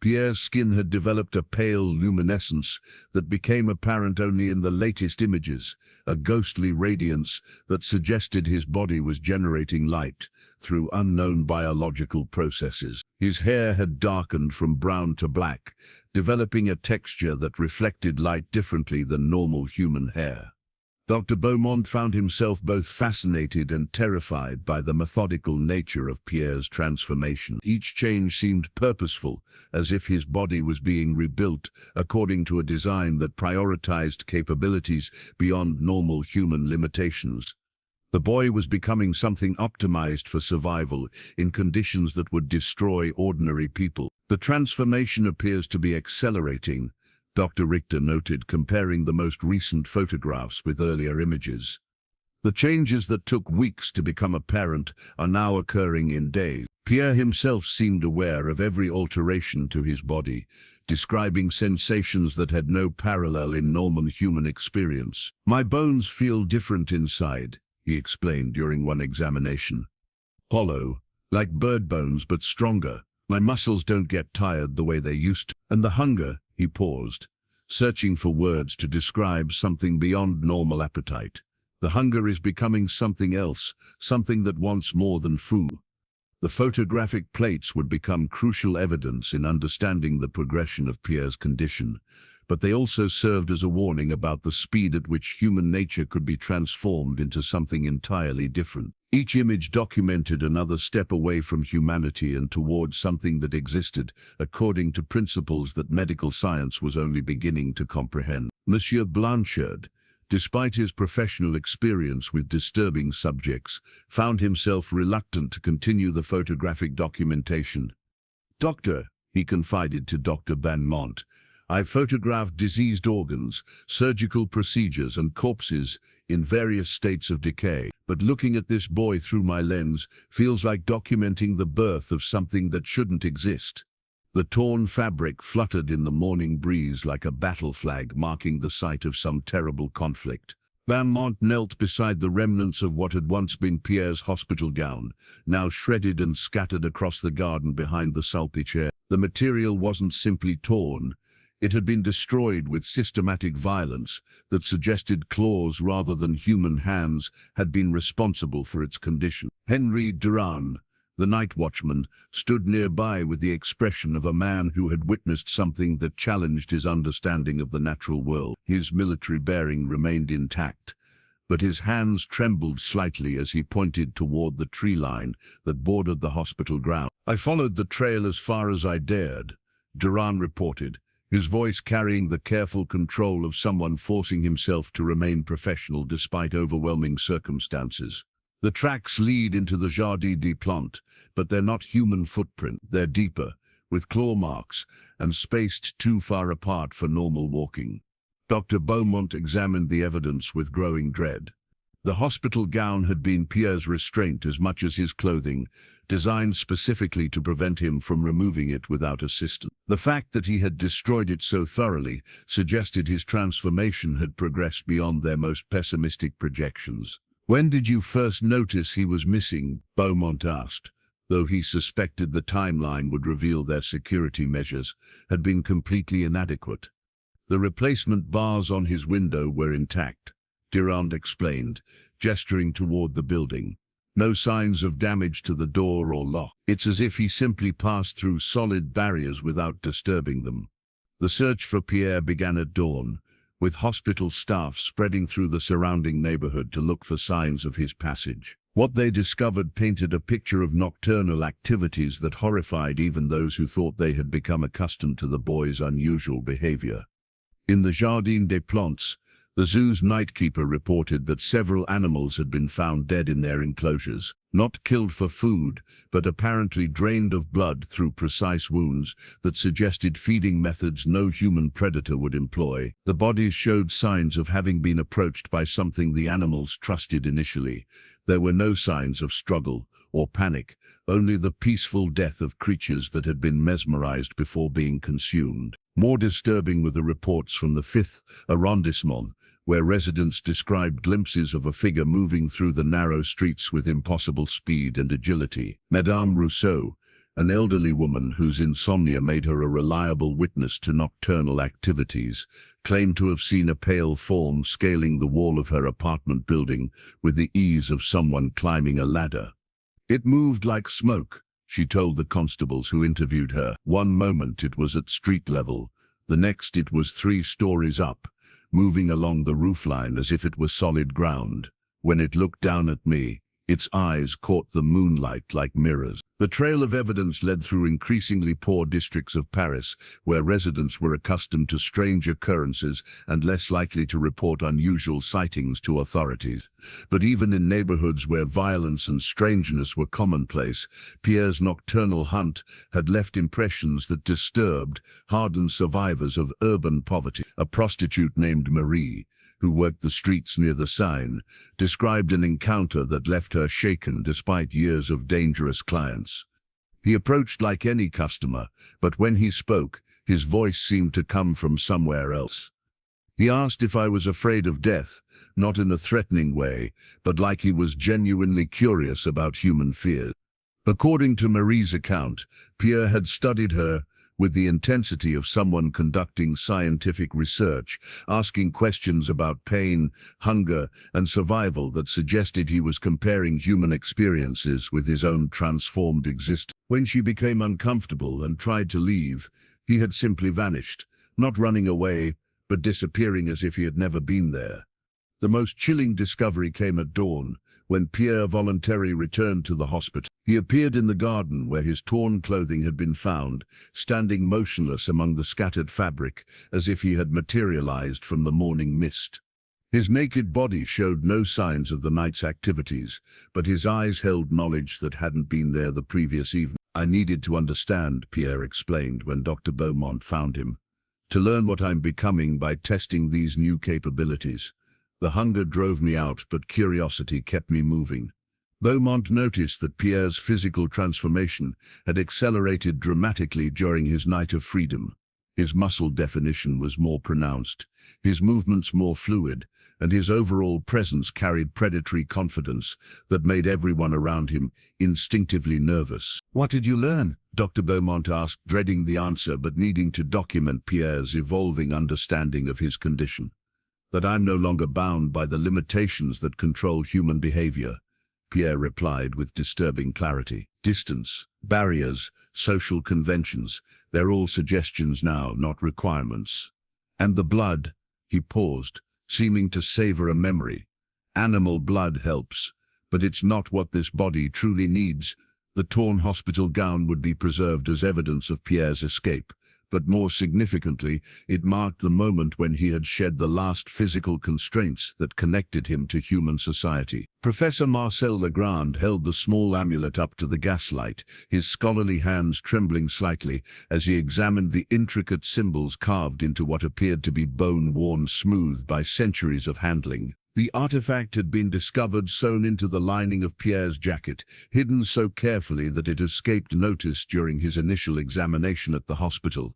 Pierre's skin had developed a pale luminescence that became apparent only in the latest images, a ghostly radiance that suggested his body was generating light through unknown biological processes. His hair had darkened from brown to black, developing a texture that reflected light differently than normal human hair. Dr. Beaumont found himself both fascinated and terrified by the methodical nature of Pierre's transformation. Each change seemed purposeful, as if his body was being rebuilt according to a design that prioritized capabilities beyond normal human limitations. The boy was becoming something optimized for survival in conditions that would destroy ordinary people. "The transformation appears to be accelerating," Dr. Richter noted, comparing the most recent photographs with earlier images. "The changes that took weeks to become apparent are now occurring in days." Pierre himself seemed aware of every alteration to his body, describing sensations that had no parallel in normal human experience. "My bones feel different inside," he explained during one examination. "Hollow, like bird bones but stronger. My muscles don't get tired the way they used to. And the hunger," he paused, searching for words to describe something beyond normal appetite. "The hunger is becoming something else, something that wants more than food." The photographic plates would become crucial evidence in understanding the progression of Pierre's condition, but they also served as a warning about the speed at which human nature could be transformed into something entirely different. Each image documented another step away from humanity and towards something that existed according to principles that medical science was only beginning to comprehend. Monsieur Blanchard, despite his professional experience with disturbing subjects, found himself reluctant to continue the photographic documentation. "Doctor," he confided to Dr. Beaumont, "I've photographed diseased organs, surgical procedures and corpses in various states of decay, but looking at this boy through my lens feels like documenting the birth of something that shouldn't exist." The torn fabric fluttered in the morning breeze like a battle flag marking the site of some terrible conflict. Beaumont knelt beside the remnants of what had once been Pierre's hospital gown, now shredded and scattered across the garden behind the Salpêtrière. The material wasn't simply torn, it had been destroyed with systematic violence that suggested claws rather than human hands had been responsible for its condition. Henri Beaumont, the night watchman, stood nearby with the expression of a man who had witnessed something that challenged his understanding of the natural world. His military bearing remained intact, but his hands trembled slightly as he pointed toward the tree line that bordered the hospital ground. "I followed the trail as far as I dared," Durand reported, his voice carrying the careful control of someone forcing himself to remain professional despite overwhelming circumstances. "The tracks lead into the Jardin des Plantes, but they're not human footprint. They're deeper, with claw marks, and spaced too far apart for normal walking." Dr. Beaumont examined the evidence with growing dread. The hospital gown had been Pierre's restraint as much as his clothing, designed specifically to prevent him from removing it without assistance. The fact that he had destroyed it so thoroughly suggested his transformation had progressed beyond their most pessimistic projections. "When did you first notice he was missing?" Beaumont asked, though he suspected the timeline would reveal their security measures had been completely inadequate. "The replacement bars on his window were intact," Durand explained, gesturing toward the building. "No signs of damage to the door or lock. It's as if he simply passed through solid barriers without disturbing them." The search for Pierre began at dawn, with hospital staff spreading through the surrounding neighborhood to look for signs of his passage. What they discovered painted a picture of nocturnal activities that horrified even those who thought they had become accustomed to the boy's unusual behavior. In the Jardin des Plantes, the zoo's nightkeeper reported that several animals had been found dead in their enclosures, not killed for food, but apparently drained of blood through precise wounds that suggested feeding methods no human predator would employ. The bodies showed signs of having been approached by something the animals trusted initially. There were no signs of struggle or panic, only the peaceful death of creatures that had been mesmerized before being consumed. More disturbing were the reports from the 5th arrondissement, where residents described glimpses of a figure moving through the narrow streets with impossible speed and agility. Madame Rousseau, an elderly woman whose insomnia made her a reliable witness to nocturnal activities, claimed to have seen a pale form scaling the wall of her apartment building with the ease of someone climbing a ladder. It moved like smoke, she told the constables who interviewed her. One moment it was at street level, the next it was 3 stories up, moving along the roofline as if it were solid ground. When it looked down at me, its eyes caught the moonlight like mirrors. The trail of evidence led through increasingly poor districts of Paris, where residents were accustomed to strange occurrences and less likely to report unusual sightings to authorities. But even in neighborhoods where violence and strangeness were commonplace, Pierre's nocturnal hunt had left impressions that disturbed, hardened survivors of urban poverty. A prostitute named Marie, who worked the streets near the Seine, described an encounter that left her shaken despite years of dangerous clients. He approached like any customer, but when he spoke, his voice seemed to come from somewhere else. He asked if I was afraid of death, not in a threatening way, but like he was genuinely curious about human fears. According to Marie's account, Pierre had studied her with the intensity of someone conducting scientific research, asking questions about pain, hunger, and survival that suggested he was comparing human experiences with his own transformed existence. When she became uncomfortable and tried to leave, he had simply vanished, not running away, but disappearing as if he had never been there. The most chilling discovery came at dawn, when Pierre voluntarily returned to the hospital. He appeared in the garden where his torn clothing had been found, standing motionless among the scattered fabric, as if he had materialized from the morning mist. His naked body showed no signs of the night's activities, but his eyes held knowledge that hadn't been there the previous evening. I needed to understand, Pierre explained when Dr. Beaumont found him, to learn what I'm becoming by testing these new capabilities. The hunger drove me out, but curiosity kept me moving. Beaumont noticed that Pierre's physical transformation had accelerated dramatically during his night of freedom. His muscle definition was more pronounced, his movements more fluid, and his overall presence carried predatory confidence that made everyone around him instinctively nervous. "What did you learn?" Dr. Beaumont asked, dreading the answer but needing to document Pierre's evolving understanding of his condition. "That I'm no longer bound by the limitations that control human behavior," Pierre replied with disturbing clarity. "Distance, barriers, social conventions, they're all suggestions now, not requirements. And the blood," he paused, seeming to savor a memory. "Animal blood helps, but it's not what this body truly needs." The torn hospital gown would be preserved as evidence of Pierre's escape, but more significantly, it marked the moment when he had shed the last physical constraints that connected him to human society. Professor Marcel Legrand held the small amulet up to the gaslight, his scholarly hands trembling slightly as he examined the intricate symbols carved into what appeared to be bone worn smooth by centuries of handling. The artifact had been discovered sewn into the lining of Pierre's jacket, hidden so carefully that it escaped notice during his initial examination at the hospital.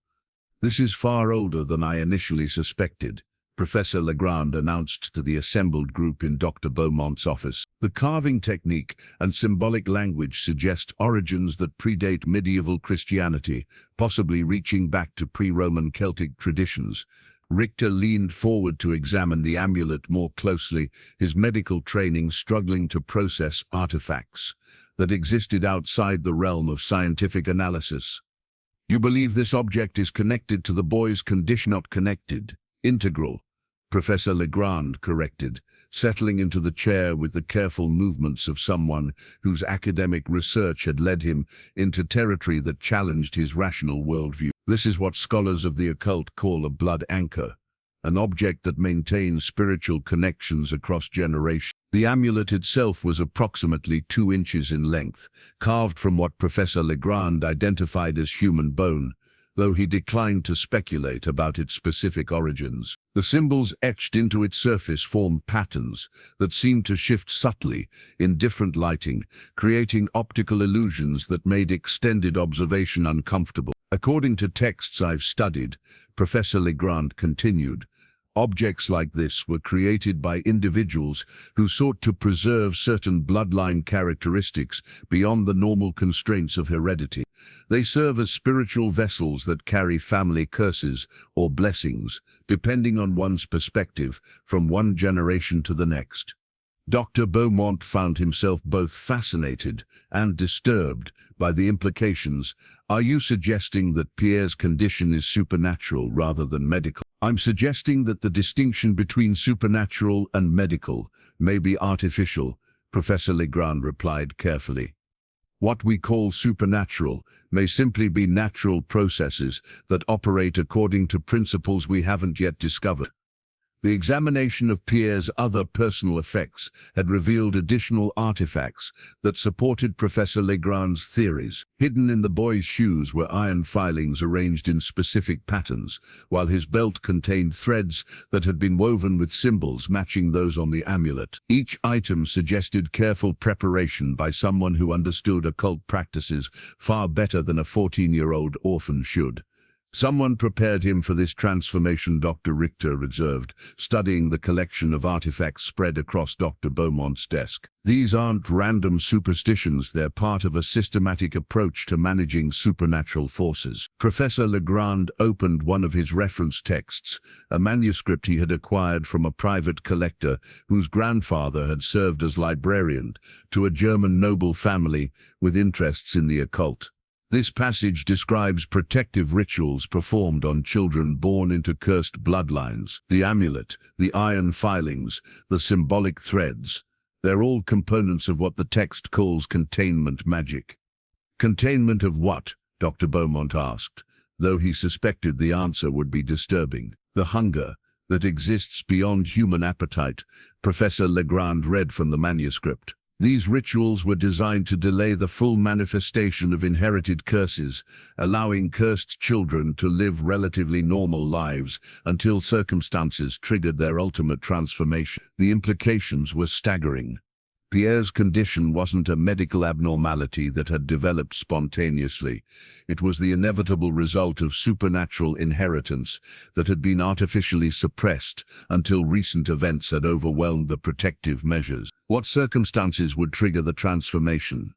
"This is far older than I initially suspected," Professor Legrand announced to the assembled group in Dr. Beaumont's office. "The carving technique and symbolic language suggest origins that predate medieval Christianity, possibly reaching back to pre-Roman Celtic traditions." Richter leaned forward to examine the amulet more closely, his medical training struggling to process artifacts that existed outside the realm of scientific analysis. "You believe this object is connected to the boy's condition?" "Not connected, integral," Professor Legrand corrected, settling into the chair with the careful movements of someone whose academic research had led him into territory that challenged his rational worldview. This is what scholars of the occult call a blood anchor, an object that maintains spiritual connections across generations. The amulet itself was approximately 2 inches in length, carved from what Professor Legrand identified as human bone, though he declined to speculate about its specific origins. The symbols etched into its surface formed patterns that seemed to shift subtly in different lighting, creating optical illusions that made extended observation uncomfortable. According to texts I've studied, Professor Legrand continued, objects like this were created by individuals who sought to preserve certain bloodline characteristics beyond the normal constraints of heredity. They serve as spiritual vessels that carry family curses or blessings, depending on one's perspective, from one generation to the next. Dr. Beaumont found himself both fascinated and disturbed by the implications. Are you suggesting that Pierre's condition is supernatural rather than medical? I'm suggesting that the distinction between supernatural and medical may be artificial, Professor Legrand replied carefully. What we call supernatural may simply be natural processes that operate according to principles we haven't yet discovered. The examination of Pierre's other personal effects had revealed additional artifacts that supported Professor Legrand's theories. Hidden in the boy's shoes were iron filings arranged in specific patterns, while his belt contained threads that had been woven with symbols matching those on the amulet. Each item suggested careful preparation by someone who understood occult practices far better than a 14-year-old orphan should. Someone prepared him for this transformation, Dr. Richter observed, studying the collection of artifacts spread across Dr. Beaumont's desk. These aren't random superstitions, they're part of a systematic approach to managing supernatural forces. Professor Legrand opened one of his reference texts, a manuscript he had acquired from a private collector whose grandfather had served as librarian to a German noble family with interests in the occult. This passage describes protective rituals performed on children born into cursed bloodlines. The amulet, the iron filings, the symbolic threads, they're all components of what the text calls containment magic. Containment of what? Dr. Beaumont asked, though he suspected the answer would be disturbing. The hunger that exists beyond human appetite, Professor Legrand read from the manuscript. These rituals were designed to delay the full manifestation of inherited curses, allowing cursed children to live relatively normal lives until circumstances triggered their ultimate transformation. The implications were staggering. Pierre's condition wasn't a medical abnormality that had developed spontaneously. It was the inevitable result of supernatural inheritance that had been artificially suppressed until recent events had overwhelmed the protective measures. What circumstances would trigger the transformation?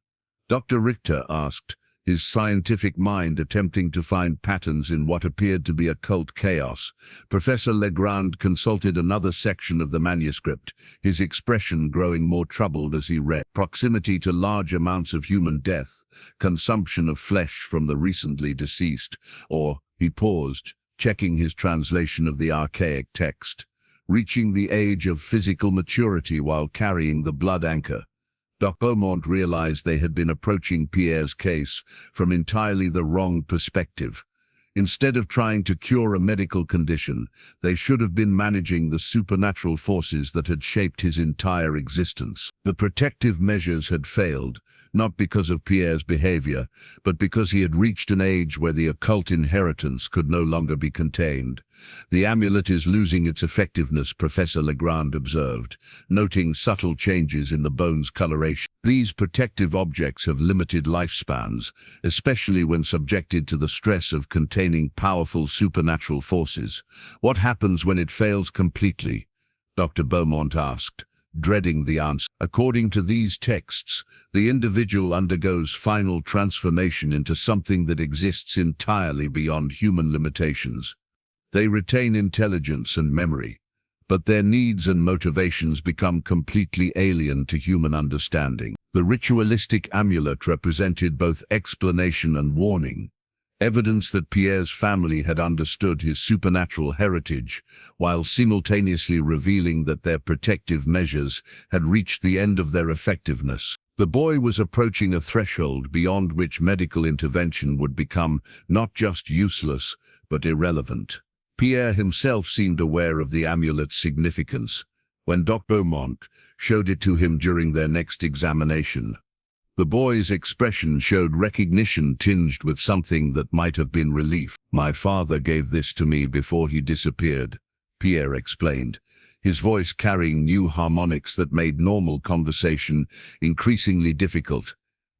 Dr. Richter asked, his scientific mind attempting to find patterns in what appeared to be occult chaos. Professor Legrand consulted another section of the manuscript, his expression growing more troubled as he read. Proximity to large amounts of human death, consumption of flesh from the recently deceased, or, he paused, checking his translation of the archaic text, reaching the age of physical maturity while carrying the blood anchor. Dr. Beaumont realized they had been approaching Pierre's case from entirely the wrong perspective. Instead of trying to cure a medical condition, they should have been managing the supernatural forces that had shaped his entire existence. The protective measures had failed, not because of Pierre's behavior, but because he had reached an age where the occult inheritance could no longer be contained. The amulet is losing its effectiveness, Professor Legrand observed, noting subtle changes in the bone's coloration. These protective objects have limited lifespans, especially when subjected to the stress of containing powerful supernatural forces. What happens when it fails completely? Dr. Beaumont asked, dreading the answer. According to these texts, the individual undergoes final transformation into something that exists entirely beyond human limitations. They retain intelligence and memory, but their needs and motivations become completely alien to human understanding. The ritualistic amulet represented both explanation and warning. evidence that Pierre's family had understood his supernatural heritage, while simultaneously revealing that their protective measures had reached the end of their effectiveness. The boy was approaching a threshold beyond which medical intervention would become not just useless, but irrelevant. Pierre himself seemed aware of the amulet's significance when Dr. Beaumont showed it to him during their next examination. The boy's expression showed recognition tinged with something that might have been relief. "My father gave this to me before he disappeared," Pierre explained, his voice carrying new harmonics that made normal conversation increasingly difficult.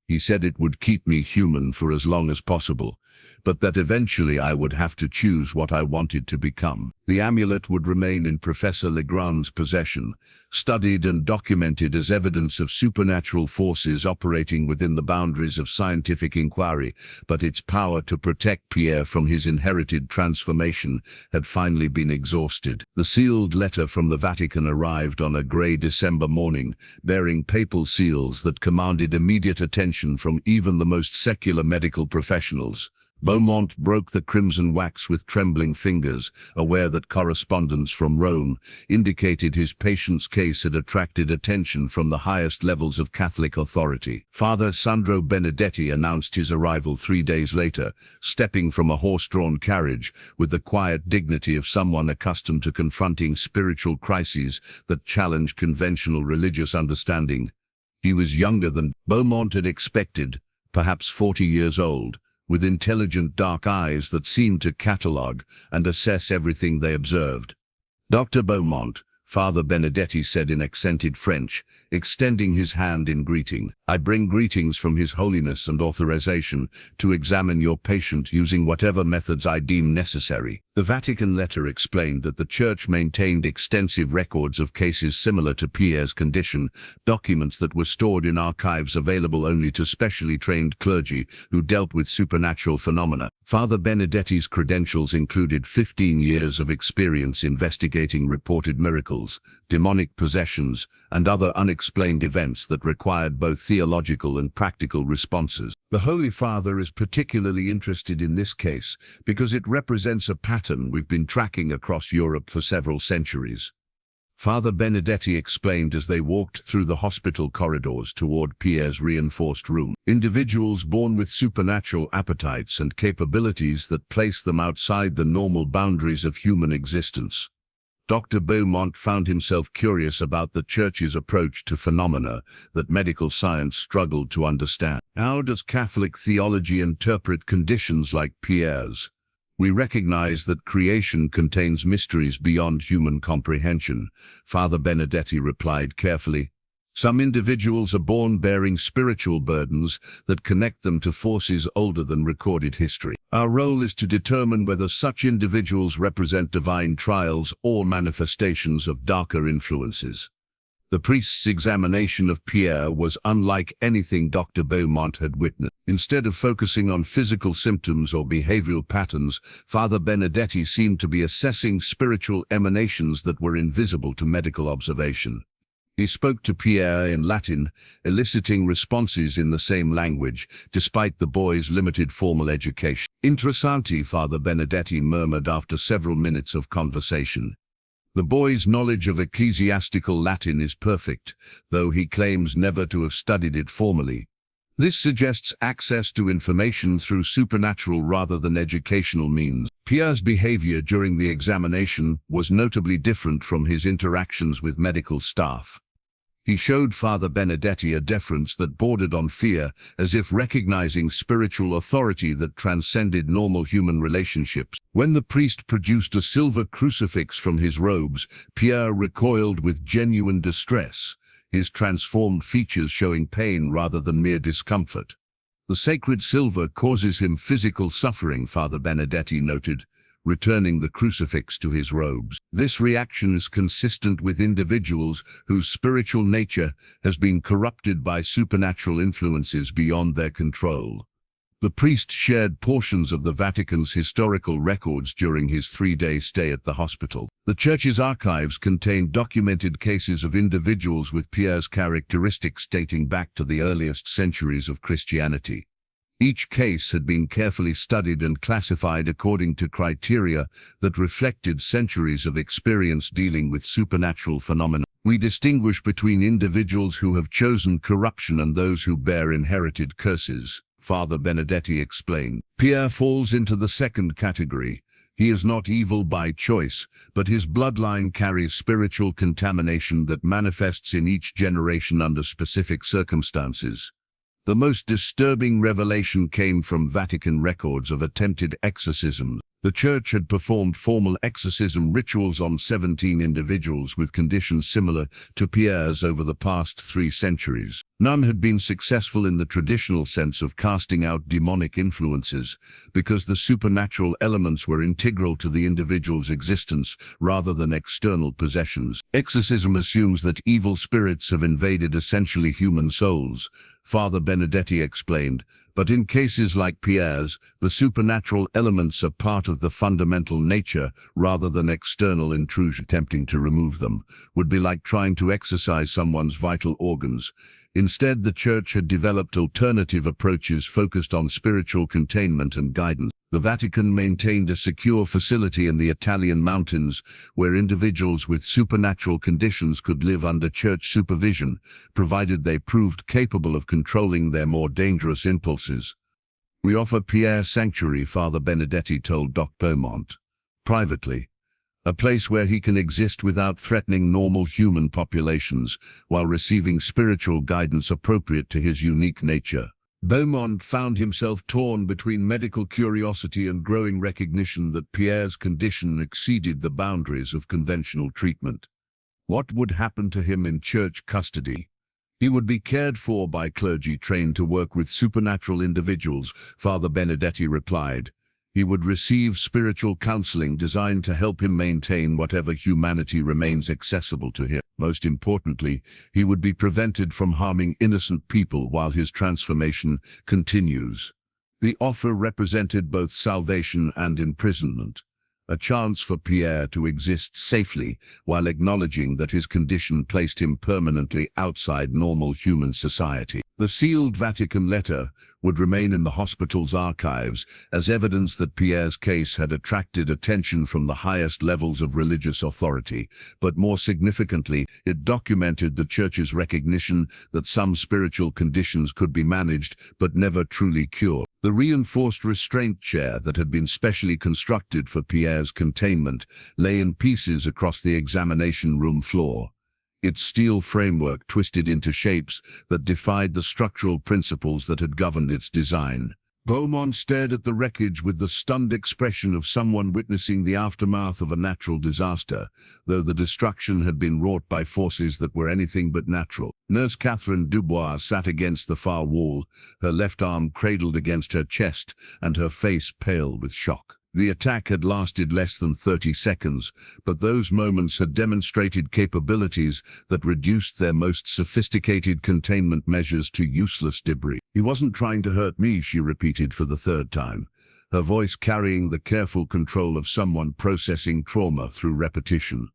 "He said it would keep me human for as long as possible, but that eventually I would have to choose what I wanted to become." The amulet would remain in Professor Legrand's possession, studied and documented as evidence of supernatural forces operating within the boundaries of scientific inquiry, but its power to protect Pierre from his inherited transformation had finally been exhausted. The sealed letter from the Vatican arrived on a grey December morning, bearing papal seals that commanded immediate attention from even the most secular medical professionals. Beaumont broke the crimson wax with trembling fingers, aware that correspondence from Rome indicated his patient's case had attracted attention from the highest levels of Catholic authority. Father Sandro Benedetti announced his arrival 3 days later, stepping from a horse-drawn carriage with the quiet dignity of someone accustomed to confronting spiritual crises that challenged conventional religious understanding. He was younger than Beaumont had expected, perhaps 40 years old, with intelligent dark eyes that seemed to catalogue and assess everything they observed. "Dr. Beaumont," Father Benedetti said in accented French, extending his hand in greeting. "I bring greetings from His Holiness and authorization to examine your patient using whatever methods I deem necessary." The Vatican letter explained that the Church maintained extensive records of cases similar to Pierre's condition, documents that were stored in archives available only to specially trained clergy who dealt with supernatural phenomena. Father Benedetti's credentials included 15 years of experience investigating reported miracles, demonic possessions, and other unexplained events that required both theological and practical responses. The Holy Father is particularly interested in this case because it represents a pattern we've been tracking across Europe for several centuries. Father Benedetti explained as they walked through the hospital corridors toward Pierre's reinforced room. Individuals born with supernatural appetites and capabilities that place them outside the normal boundaries of human existence. Dr. Beaumont found himself curious about the Church's approach to phenomena that medical science struggled to understand. How does Catholic theology interpret conditions like Pierre's? "We recognize that creation contains mysteries beyond human comprehension," Father Benedetti replied carefully. "Some individuals are born bearing spiritual burdens that connect them to forces older than recorded history. Our role is to determine whether such individuals represent divine trials or manifestations of darker influences." The priest's examination of Pierre was unlike anything Dr. Beaumont had witnessed. Instead of focusing on physical symptoms or behavioral patterns, Father Benedetti seemed to be assessing spiritual emanations that were invisible to medical observation. He spoke to Pierre in Latin, eliciting responses in the same language, despite the boy's limited formal education. "Interessanti," Father Benedetti murmured after several minutes of conversation. The boy's knowledge of ecclesiastical Latin is perfect, though he claims never to have studied it formally. This suggests access to information through supernatural rather than educational means. Pierre's behavior during the examination was notably different from his interactions with medical staff. He showed Father Benedetti a deference that bordered on fear, as if recognizing spiritual authority that transcended normal human relationships. When the priest produced a silver crucifix from his robes, Pierre recoiled with genuine distress, his transformed features showing pain rather than mere discomfort. "The sacred silver causes him physical suffering," Father Benedetti noted, returning the crucifix to his robes. "This reaction is consistent with individuals whose spiritual nature has been corrupted by supernatural influences beyond their control." The priest shared portions of the Vatican's historical records during his 3-day stay at the hospital. The Church's archives contained documented cases of individuals with Pierre's characteristics dating back to the earliest centuries of Christianity. Each case had been carefully studied and classified according to criteria that reflected centuries of experience dealing with supernatural phenomena. We distinguish between individuals who have chosen corruption and those who bear inherited curses, Father Benedetti explained. Pierre falls into the second category. He is not evil by choice, but his bloodline carries spiritual contamination that manifests in each generation under specific circumstances. The most disturbing revelation came from Vatican records of attempted exorcisms. The Church had performed formal exorcism rituals on 17 individuals with conditions similar to Pierre's over the past 3 centuries. None had been successful in the traditional sense of casting out demonic influences, because the supernatural elements were integral to the individual's existence rather than external possessions. Exorcism assumes that evil spirits have invaded essentially human souls, Father Benedetti explained, but in cases like Pierre's, the supernatural elements are part of the fundamental nature rather than external intrusion. Attempting to remove them would be like trying to exorcise someone's vital organs. Instead, the Church had developed alternative approaches focused on spiritual containment and guidance. The Vatican maintained a secure facility in the Italian mountains where individuals with supernatural conditions could live under Church supervision, provided they proved capable of controlling their more dangerous impulses. "We offer Pierre sanctuary," Father Benedetti told Dr. Beaumont. "Privately. A place where he can exist without threatening normal human populations, while receiving spiritual guidance appropriate to his unique nature." Beaumont found himself torn between medical curiosity and growing recognition that Pierre's condition exceeded the boundaries of conventional treatment. What would happen to him in Church custody? He would be cared for by clergy trained to work with supernatural individuals, Father Benedetti replied. He would receive spiritual counseling designed to help him maintain whatever humanity remains accessible to him. Most importantly, he would be prevented from harming innocent people while his transformation continues. The offer represented both salvation and imprisonment, a chance for Pierre to exist safely while acknowledging that his condition placed him permanently outside normal human society. The sealed Vatican letter would remain in the hospital's archives as evidence that Pierre's case had attracted attention from the highest levels of religious authority, but more significantly, it documented the Church's recognition that some spiritual conditions could be managed but never truly cured. The reinforced restraint chair that had been specially constructed for Pierre's containment lay in pieces across the examination room floor. Its steel framework twisted into shapes that defied the structural principles that had governed its design. Beaumont stared at the wreckage with the stunned expression of someone witnessing the aftermath of a natural disaster, though the destruction had been wrought by forces that were anything but natural. Nurse Catherine Dubois sat against the far wall, her left arm cradled against her chest and her face pale with shock. The attack had lasted less than 30 seconds, but those moments had demonstrated capabilities that reduced their most sophisticated containment measures to useless debris. "He wasn't trying to hurt me," she repeated for the 3rd time, her voice carrying the careful control of someone processing trauma through repetition.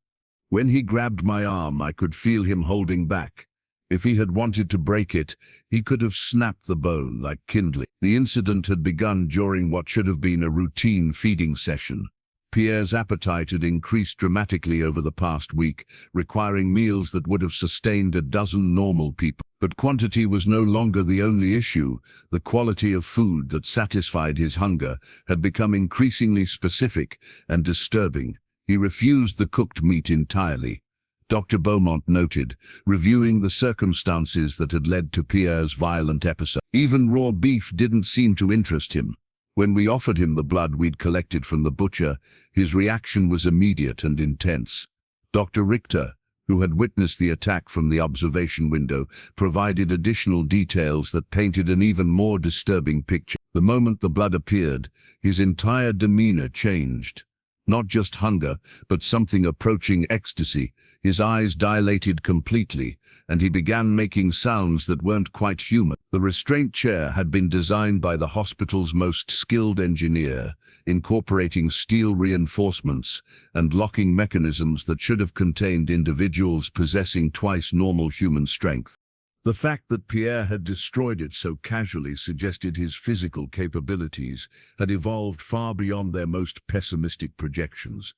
"When he grabbed my arm, I could feel him holding back. If he had wanted to break it, he could have snapped the bone like kindling." The incident had begun during what should have been a routine feeding session. Pierre's appetite had increased dramatically over the past week, requiring meals that would have sustained a dozen normal people. But quantity was no longer the only issue. The quality of food that satisfied his hunger had become increasingly specific and disturbing. He refused the cooked meat entirely, Dr. Beaumont noted, reviewing the circumstances that had led to Pierre's violent episode. Even raw beef didn't seem to interest him. When we offered him the blood we'd collected from the butcher, his reaction was immediate and intense. Dr. Richter, who had witnessed the attack from the observation window, provided additional details that painted an even more disturbing picture. The moment the blood appeared, his entire demeanor changed. Not just hunger, but something approaching ecstasy. His eyes dilated completely, and he began making sounds that weren't quite human. The restraint chair had been designed by the hospital's most skilled engineer, incorporating steel reinforcements and locking mechanisms that should have contained individuals possessing twice normal human strength. The fact that Pierre had destroyed it so casually suggested his physical capabilities had evolved far beyond their most pessimistic projections.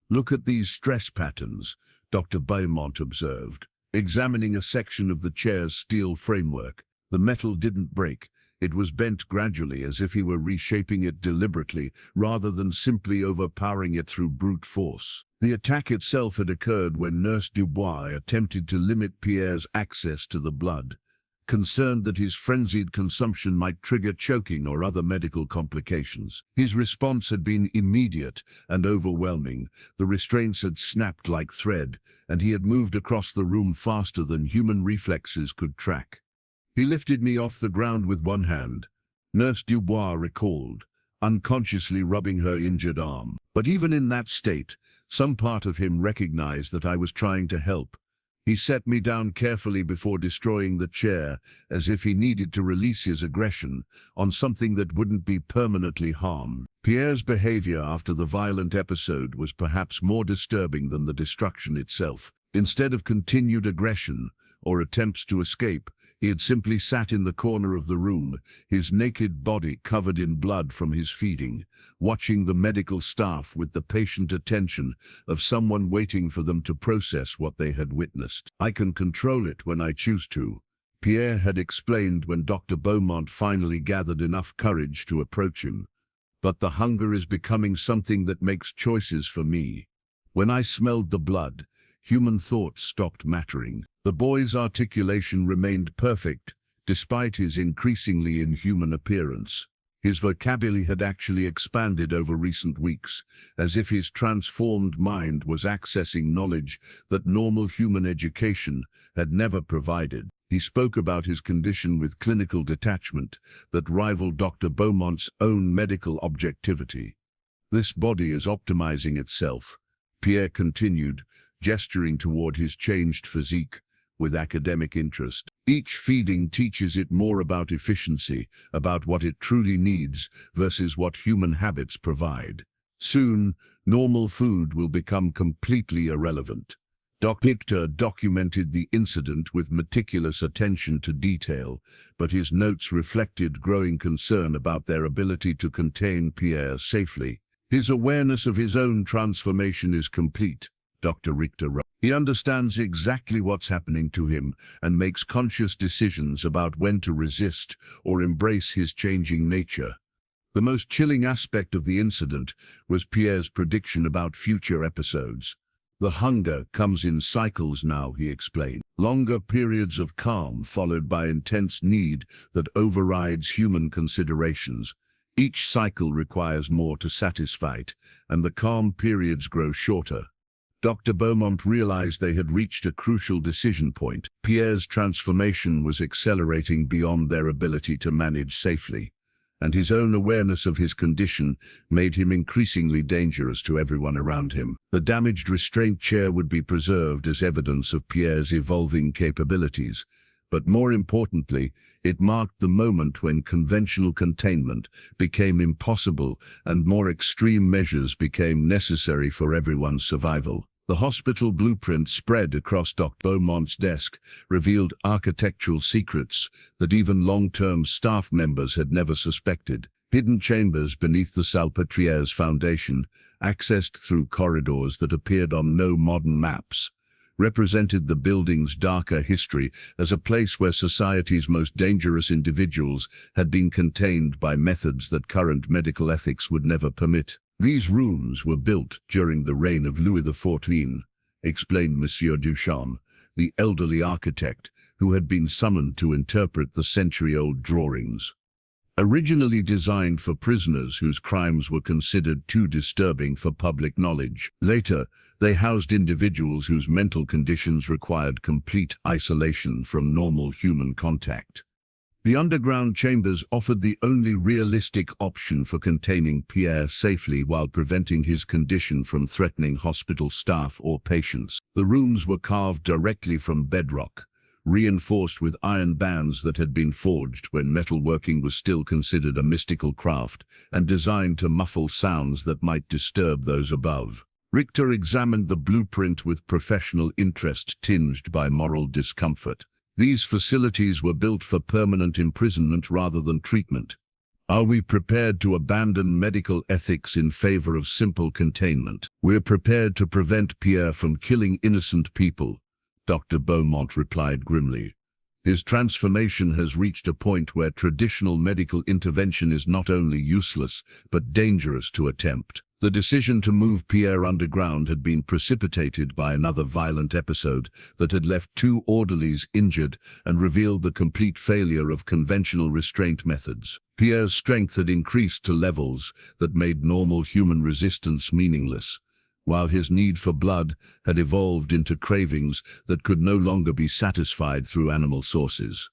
"Look at these stress patterns," Dr. Beaumont observed, examining a section of the chair's steel framework. The metal didn't break. It was bent gradually, as if he were reshaping it deliberately, rather than simply overpowering it through brute force. The attack itself had occurred when Nurse Dubois attempted to limit Pierre's access to the blood, concerned that his frenzied consumption might trigger choking or other medical complications. His response had been immediate and overwhelming. The restraints had snapped like thread, and he had moved across the room faster than human reflexes could track. "He lifted me off the ground with one hand," Nurse Dubois recalled, unconsciously rubbing her injured arm. But even in that state, some part of him recognized that I was trying to help. He set me down carefully before destroying the chair, as if he needed to release his aggression on something that wouldn't be permanently harmed. Pierre's behavior after the violent episode was perhaps more disturbing than the destruction itself. Instead of continued aggression or attempts to escape, he had simply sat in the corner of the room, his naked body covered in blood from his feeding, watching the medical staff with the patient attention of someone waiting for them to process what they had witnessed. "I can control it when I choose to," Pierre had explained when Dr. Beaumont finally gathered enough courage to approach him. "But the hunger is becoming something that makes choices for me. When I smelled the blood, human thoughts stopped mattering." The boy's articulation remained perfect, despite his increasingly inhuman appearance. His vocabulary had actually expanded over recent weeks, as if his transformed mind was accessing knowledge that normal human education had never provided. He spoke about his condition with clinical detachment that rivaled Dr. Beaumont's own medical objectivity. "This body is optimizing itself," Pierre continued, gesturing toward his changed physique with academic interest. "Each feeding teaches it more about efficiency, about what it truly needs versus what human habits provide. Soon, normal food will become completely irrelevant." Dr. Victor documented the incident with meticulous attention to detail, but his notes reflected growing concern about their ability to contain Pierre safely. "His awareness of his own transformation is complete," Dr. Richter wrote. "He understands exactly what's happening to him and makes conscious decisions about when to resist or embrace his changing nature." The most chilling aspect of the incident was Pierre's prediction about future episodes. "The hunger comes in cycles now," he explained. "Longer periods of calm followed by intense need that overrides human considerations. Each cycle requires more to satisfy it, and the calm periods grow shorter." Dr. Beaumont realized they had reached a crucial decision point. Pierre's transformation was accelerating beyond their ability to manage safely, and his own awareness of his condition made him increasingly dangerous to everyone around him. The damaged restraint chair would be preserved as evidence of Pierre's evolving capabilities, but more importantly, it marked the moment when conventional containment became impossible and more extreme measures became necessary for everyone's survival. The hospital blueprint spread across Dr. Beaumont's desk revealed architectural secrets that even long-term staff members had never suspected. Hidden chambers beneath the Salpêtrière's foundation, accessed through corridors that appeared on no modern maps, represented the building's darker history as a place where society's most dangerous individuals had been contained by methods that current medical ethics would never permit. "These rooms were built during the reign of Louis XIV, explained Monsieur Duchamp, the elderly architect who had been summoned to interpret the century-old drawings. Originally designed for prisoners whose crimes were considered too disturbing for public knowledge. Later, they housed individuals whose mental conditions required complete isolation from normal human contact. The underground chambers offered the only realistic option for containing Pierre safely while preventing his condition from threatening hospital staff or patients. The rooms were carved directly from bedrock, reinforced with iron bands that had been forged when metalworking was still considered a mystical craft, and designed to muffle sounds that might disturb those above. Richter examined the blueprint with professional interest tinged by moral discomfort. These facilities were built for permanent imprisonment rather than treatment. Are we prepared to abandon medical ethics in favor of simple containment? We're prepared to prevent Pierre from killing innocent people, Dr. Beaumont replied grimly. His transformation has reached a point where traditional medical intervention is not only useless, but dangerous to attempt. The decision to move Pierre underground had been precipitated by another violent episode that had left 2 orderlies injured and revealed the complete failure of conventional restraint methods. Pierre's strength had increased to levels that made normal human resistance meaningless, while his need for blood had evolved into cravings that could no longer be satisfied through animal sources.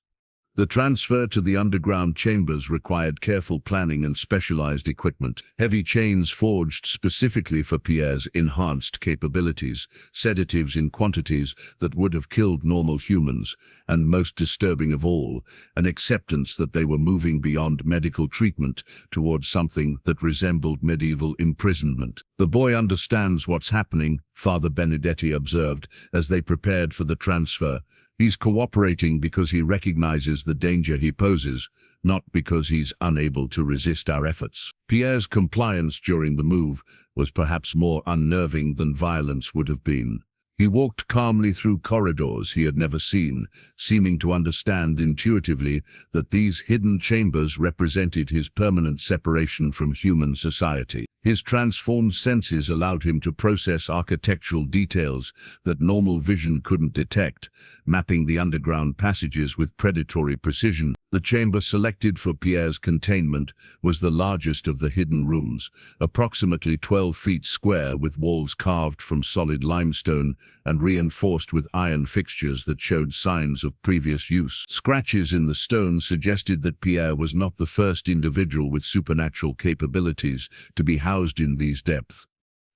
The transfer to the underground chambers required careful planning and specialized equipment. Heavy chains forged specifically for Pierre's enhanced capabilities, sedatives in quantities that would have killed normal humans, and most disturbing of all, an acceptance that they were moving beyond medical treatment towards something that resembled medieval imprisonment. "The boy understands what's happening," Father Benedetti observed as they prepared for the transfer. "He's cooperating because he recognizes the danger he poses, not because he's unable to resist our efforts." Pierre's compliance during the move was perhaps more unnerving than violence would have been. He walked calmly through corridors he had never seen, seeming to understand intuitively that these hidden chambers represented his permanent separation from human society. His transformed senses allowed him to process architectural details that normal vision couldn't detect, mapping the underground passages with predatory precision. The chamber selected for Pierre's containment was the largest of the hidden rooms, approximately 12 feet square, with walls carved from solid limestone and reinforced with iron fixtures that showed signs of previous use. Scratches in the stone suggested that Pierre was not the first individual with supernatural capabilities to be housed in these depths.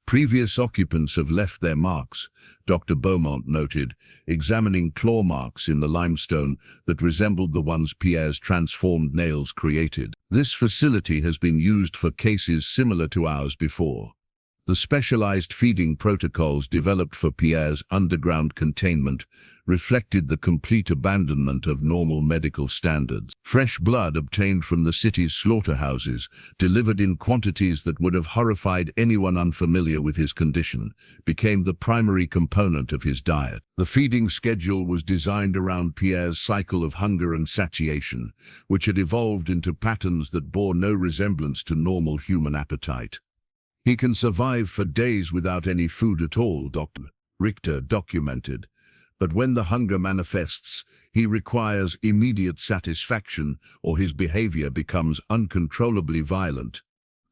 Previous occupants have left their marks, Dr. Beaumont noted, examining claw marks in the limestone that resembled the ones Pierre's transformed nails created. This facility has been used for cases similar to ours before. The specialized feeding protocols developed for Pierre's underground containment reflected the complete abandonment of normal medical standards. Fresh blood obtained from the city's slaughterhouses, delivered in quantities that would have horrified anyone unfamiliar with his condition, became the primary component of his diet. The feeding schedule was designed around Pierre's cycle of hunger and satiation, which had evolved into patterns that bore no resemblance to normal human appetite. "He can survive for days without any food at all," Dr. Richter documented. "But when the hunger manifests, he requires immediate satisfaction or his behavior becomes uncontrollably violent."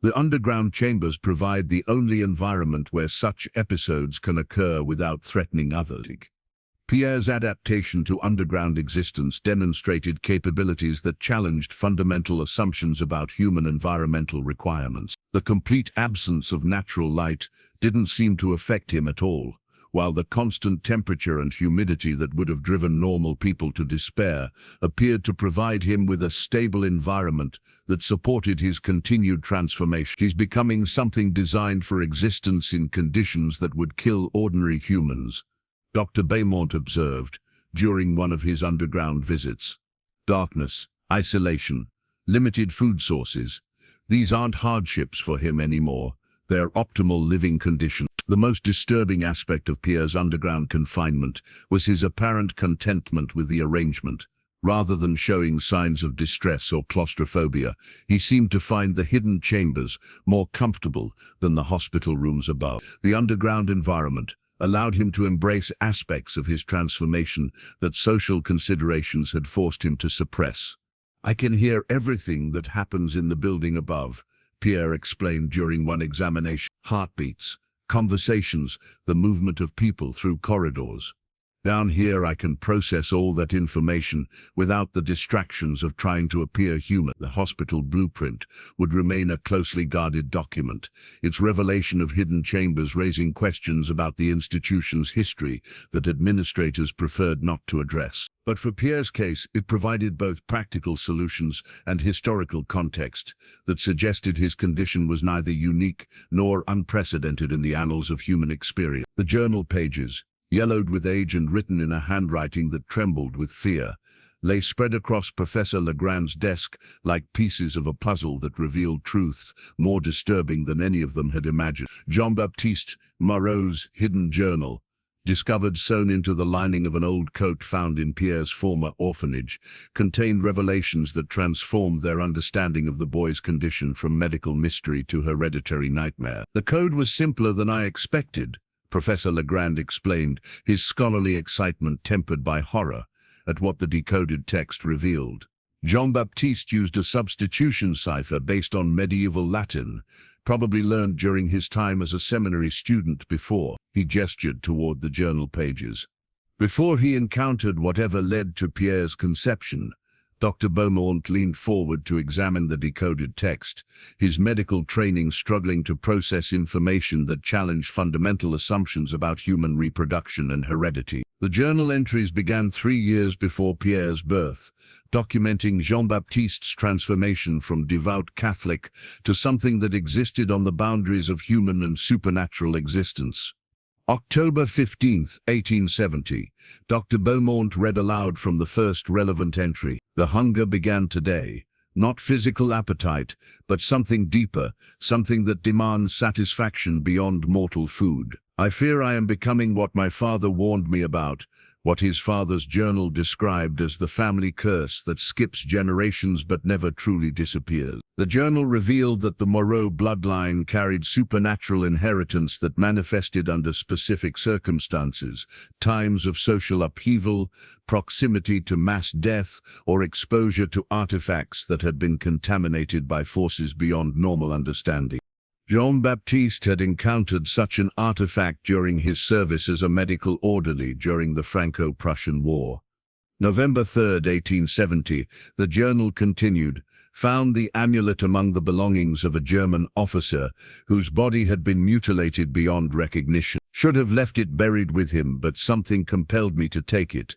The underground chambers provide the only environment where such episodes can occur without threatening others. Pierre's adaptation to underground existence demonstrated capabilities that challenged fundamental assumptions about human environmental requirements. The complete absence of natural light didn't seem to affect him at all, while the constant temperature and humidity that would have driven normal people to despair appeared to provide him with a stable environment that supported his continued transformation. "He's becoming something designed for existence in conditions that would kill ordinary humans," Dr. Beaumont observed during one of his underground visits. "Darkness, isolation, limited food sources. These aren't hardships for him anymore. They're optimal living conditions." The most disturbing aspect of Pierre's underground confinement was his apparent contentment with the arrangement. Rather than showing signs of distress or claustrophobia, he seemed to find the hidden chambers more comfortable than the hospital rooms above. The underground environment allowed him to embrace aspects of his transformation that social considerations had forced him to suppress. "I can hear everything that happens in the building above," Pierre explained during one examination. "Heartbeats, conversations, the movement of people through corridors. Down here I can process all that information without the distractions of trying to appear human." The hospital blueprint would remain a closely guarded document, its revelation of hidden chambers raising questions about the institution's history that administrators preferred not to address. But for Pierre's case, it provided both practical solutions and historical context that suggested his condition was neither unique nor unprecedented in the annals of human experience. The journal pages, yellowed with age and written in a handwriting that trembled with fear, lay spread across Professor Legrand's desk like pieces of a puzzle that revealed truths more disturbing than any of them had imagined. Jean-Baptiste Moreau's hidden journal, discovered sewn into the lining of an old coat found in Pierre's former orphanage, contained revelations that transformed their understanding of the boy's condition from medical mystery to hereditary nightmare. The code was simpler than I expected, Professor Legrand explained, his scholarly excitement tempered by horror at what the decoded text revealed. Jean-Baptiste used a substitution cipher based on medieval Latin, probably learned during his time as a seminary student before. He gestured toward the journal pages. Before he encountered whatever led to Pierre's conception, Dr. Beaumont leaned forward to examine the decoded text, his medical training struggling to process information that challenged fundamental assumptions about human reproduction and heredity. The journal entries began 3 years before Pierre's birth, documenting Jean-Baptiste's transformation from devout Catholic to something that existed on the boundaries of human and supernatural existence. October 15, 1870, Dr. Beaumont read aloud from the first relevant entry. The hunger began today, not physical appetite, but something deeper, something that demands satisfaction beyond mortal food. I fear I am becoming what my father warned me about, what his father's journal described as the family curse that skips generations but never truly disappears. The journal revealed that the Moreau bloodline carried supernatural inheritance that manifested under specific circumstances, times of social upheaval, proximity to mass death, or exposure to artifacts that had been contaminated by forces beyond normal understanding. Jean-Baptiste had encountered such an artifact during his service as a medical orderly during the Franco-Prussian War. November 3, 1870, the journal continued, found the amulet among the belongings of a German officer whose body had been mutilated beyond recognition. Should have left it buried with him, but something compelled me to take it.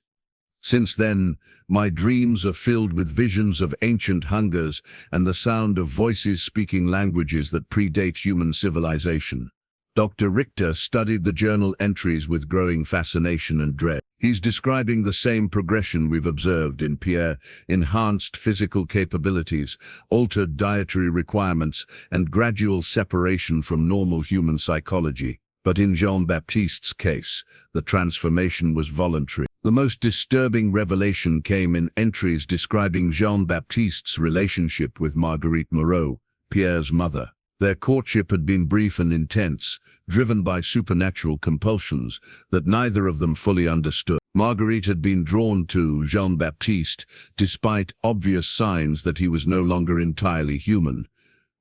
Since then, my dreams are filled with visions of ancient hungers and the sound of voices speaking languages that predate human civilization. Dr. Richter studied the journal entries with growing fascination and dread. He's describing the same progression we've observed in Pierre: enhanced physical capabilities, altered dietary requirements, and gradual separation from normal human psychology. But in Jean-Baptiste's case, the transformation was voluntary. The most disturbing revelation came in entries describing Jean-Baptiste's relationship with Marguerite Moreau, Pierre's mother. Their courtship had been brief and intense, driven by supernatural compulsions that neither of them fully understood. Marguerite had been drawn to Jean-Baptiste, despite obvious signs that he was no longer entirely human,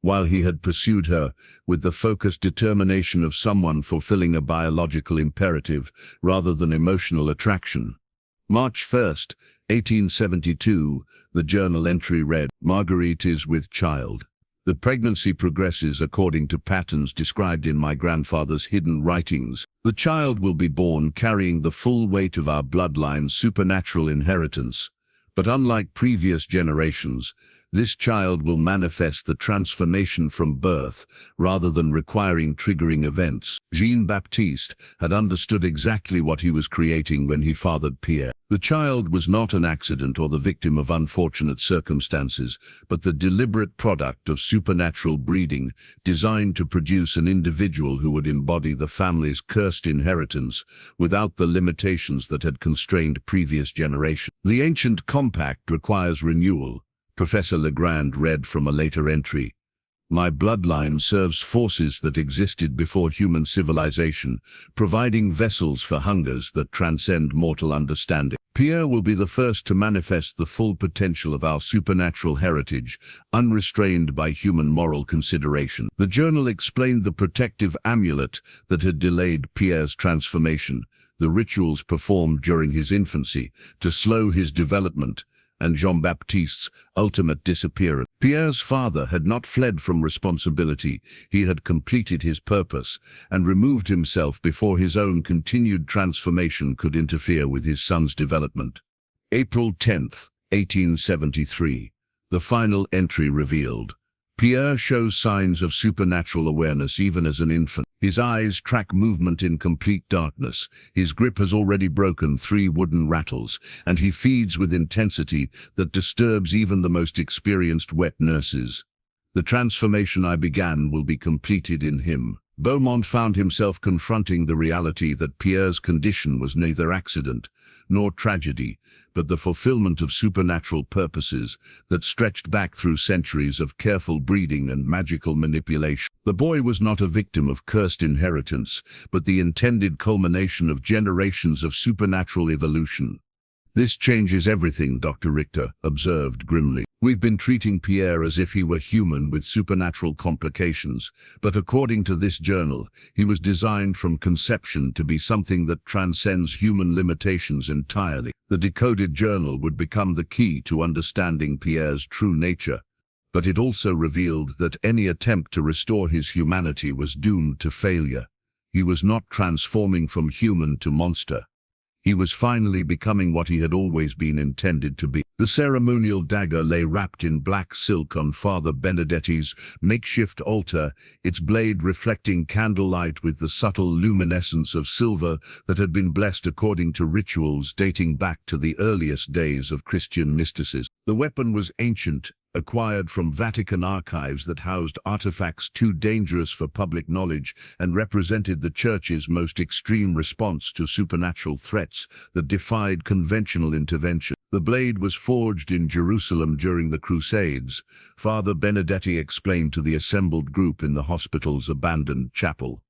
while he had pursued her with the focused determination of someone fulfilling a biological imperative rather than emotional attraction. March 1, 1872, the journal entry read, "Marguerite is with child. The pregnancy progresses according to patterns described in my grandfather's hidden writings. The child will be born carrying the full weight of our bloodline's supernatural inheritance. But unlike previous generations, this child will manifest the transformation from birth rather than requiring triggering events." Jean-Baptiste had understood exactly what he was creating when he fathered Pierre. The child was not an accident or the victim of unfortunate circumstances, but the deliberate product of supernatural breeding designed to produce an individual who would embody the family's cursed inheritance without the limitations that had constrained previous generations. The ancient compact requires renewal, Professor Legrand read from a later entry. My bloodline serves forces that existed before human civilization, providing vessels for hungers that transcend mortal understanding. Pierre will be the first to manifest the full potential of our supernatural heritage, unrestrained by human moral consideration. The journal explained the protective amulet that had delayed Pierre's transformation, the rituals performed during his infancy to slow his development, and Jean-Baptiste's ultimate disappearance. Pierre's father had not fled from responsibility, he had completed his purpose, and removed himself before his own continued transformation could interfere with his son's development. April 10, 1873. The final entry revealed. Pierre shows signs of supernatural awareness even as an infant. His eyes track movement in complete darkness. His grip has already broken 3 wooden rattles, and he feeds with intensity that disturbs even the most experienced wet nurses. The transformation I began will be completed in him. Beaumont found himself confronting the reality that Pierre's condition was neither accident nor tragedy, but the fulfillment of supernatural purposes that stretched back through centuries of careful breeding and magical manipulation. The boy was not a victim of cursed inheritance, but the intended culmination of generations of supernatural evolution. "This changes everything," Dr. Richter observed grimly. "We've been treating Pierre as if he were human with supernatural complications, but according to this journal, he was designed from conception to be something that transcends human limitations entirely." The decoded journal would become the key to understanding Pierre's true nature, but it also revealed that any attempt to restore his humanity was doomed to failure. He was not transforming from human to monster. He was finally becoming what he had always been intended to be. The ceremonial dagger lay wrapped in black silk on Father Benedetti's makeshift altar, its blade reflecting candlelight with the subtle luminescence of silver that had been blessed according to rituals dating back to the earliest days of Christian mysticism. The weapon was ancient, acquired from Vatican archives that housed artifacts too dangerous for public knowledge and represented the Church's most extreme response to supernatural threats that defied conventional intervention. The blade was forged in Jerusalem during the Crusades, Father Benedetti explained to the assembled group in the hospital's abandoned chapel.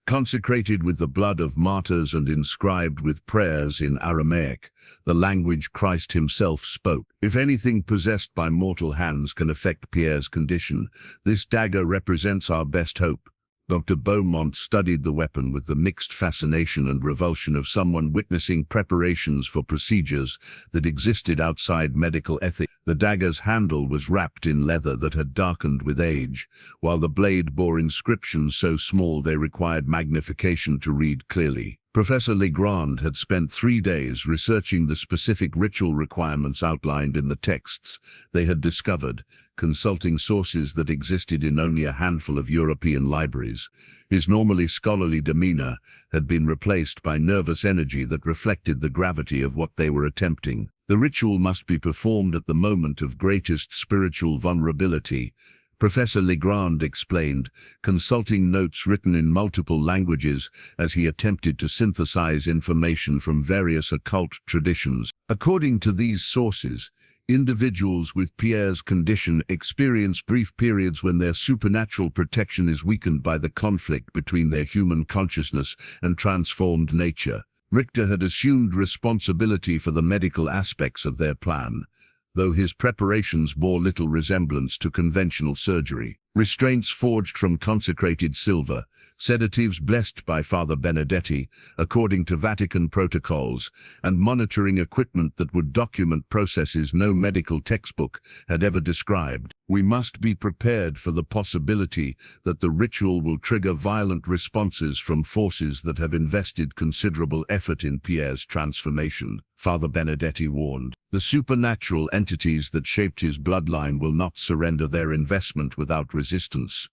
Consecrated with the blood of martyrs and inscribed with prayers in Aramaic, the language Christ himself spoke. If anything possessed by mortal hands can affect Pierre's condition, this dagger represents our best hope. Dr. Beaumont studied the weapon with the mixed fascination and revulsion of someone witnessing preparations for procedures that existed outside medical ethics. The dagger's handle was wrapped in leather that had darkened with age, while the blade bore inscriptions so small they required magnification to read clearly. Professor Legrand had spent 3 days researching the specific ritual requirements outlined in the texts they had discovered, consulting sources that existed in only a handful of European libraries. His normally scholarly demeanor had been replaced by nervous energy that reflected the gravity of what they were attempting. The ritual must be performed at the moment of greatest spiritual vulnerability, Professor Legrand explained, consulting notes written in multiple languages as he attempted to synthesize information from various occult traditions. According to these sources, individuals with Pierre's condition experience brief periods when their supernatural protection is weakened by the conflict between their human consciousness and transformed nature. Richter had assumed responsibility for the medical aspects of their plan, though his preparations bore little resemblance to conventional surgery. Restraints forged from consecrated silver, sedatives blessed by Father Benedetti, according to Vatican protocols, and monitoring equipment that would document processes no medical textbook had ever described. We must be prepared for the possibility that the ritual will trigger violent responses from forces that have invested considerable effort in Pierre's transformation, Father Benedetti warned. The supernatural entities that shaped his bloodline will not surrender their investment without resistance.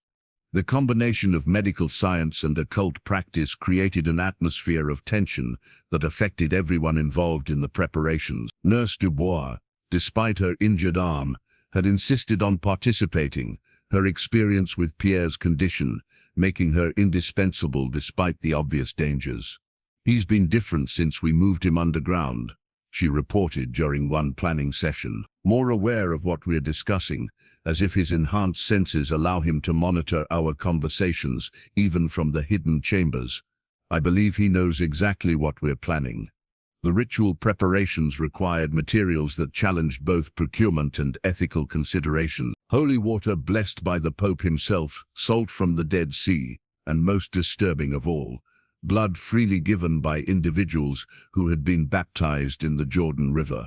The combination of medical science and occult practice created an atmosphere of tension that affected everyone involved in the preparations. Nurse Dubois, despite her injured arm, had insisted on participating, her experience with Pierre's condition making her indispensable despite the obvious dangers. "He's been different since we moved him underground," she reported during one planning session, "more aware of what we're discussing, as if his enhanced senses allow him to monitor our conversations, even from the hidden chambers. I believe he knows exactly what we're planning." The ritual preparations required materials that challenged both procurement and ethical considerations. Holy water blessed by the Pope himself, salt from the Dead Sea, and most disturbing of all, blood freely given by individuals who had been baptized in the Jordan River.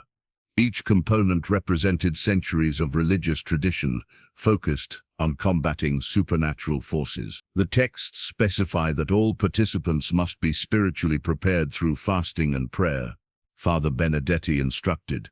Each component represented centuries of religious tradition, focused on combating supernatural forces. The texts specify that all participants must be spiritually prepared through fasting and prayer, Father Benedetti instructed.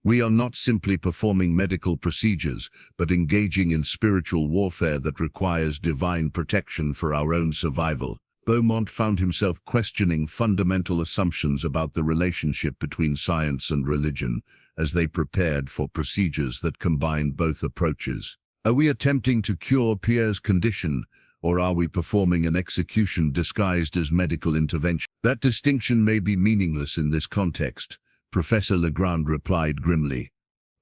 We are not simply performing medical procedures, but engaging in spiritual warfare that requires divine protection for our own survival. Beaumont found himself questioning fundamental assumptions about the relationship between science and religion as they prepared for procedures that combined both approaches. Are we attempting to cure Pierre's condition, or are we performing an execution disguised as medical intervention? That distinction may be meaningless in this context, Professor Legrand replied grimly.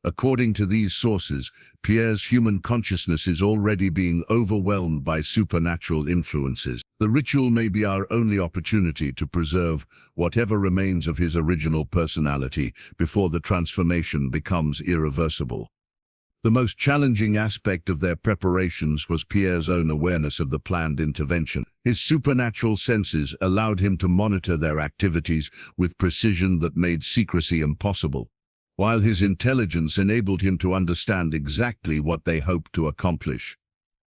According to these sources, Pierre's human consciousness is already being overwhelmed by supernatural influences. The ritual may be our only opportunity to preserve whatever remains of his original personality before the transformation becomes irreversible. The most challenging aspect of their preparations was Pierre's own awareness of the planned intervention. His supernatural senses allowed him to monitor their activities with precision that made secrecy impossible, while his intelligence enabled him to understand exactly what they hoped to accomplish.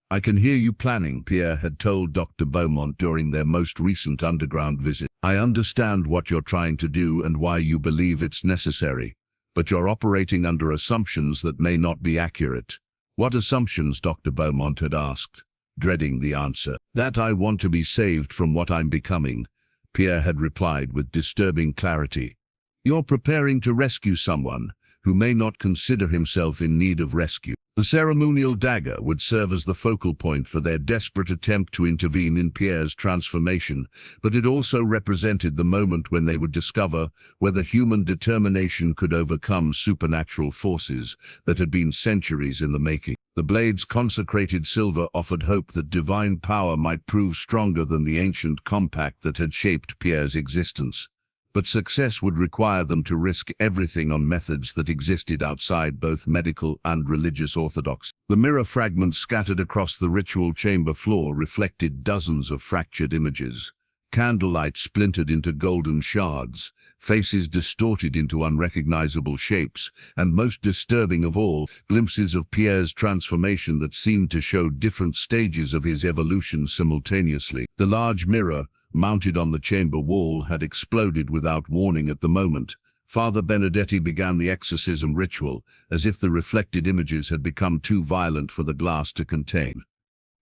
"I can hear you planning," Pierre had told Dr. Beaumont during their most recent underground visit. "I understand what you're trying to do and why you believe it's necessary, but you're operating under assumptions that may not be accurate." "What assumptions?" Dr. Beaumont had asked, dreading the answer. "That I want to be saved from what I'm becoming," Pierre had replied with disturbing clarity. "You're preparing to rescue someone who may not consider himself in need of rescue." The ceremonial dagger would serve as the focal point for their desperate attempt to intervene in Pierre's transformation, but it also represented the moment when they would discover whether human determination could overcome supernatural forces that had been centuries in the making. The blade's consecrated silver offered hope that divine power might prove stronger than the ancient compact that had shaped Pierre's existence. But success would require them to risk everything on methods that existed outside both medical and religious orthodoxy. The mirror fragments scattered across the ritual chamber floor reflected dozens of fractured images. Candlelight splintered into golden shards, faces distorted into unrecognizable shapes, and most disturbing of all, glimpses of Pierre's transformation that seemed to show different stages of his evolution simultaneously. The large mirror, mounted on the chamber wall, had exploded without warning at the moment. Father Benedetti began the exorcism ritual, as if the reflected images had become too violent for the glass to contain.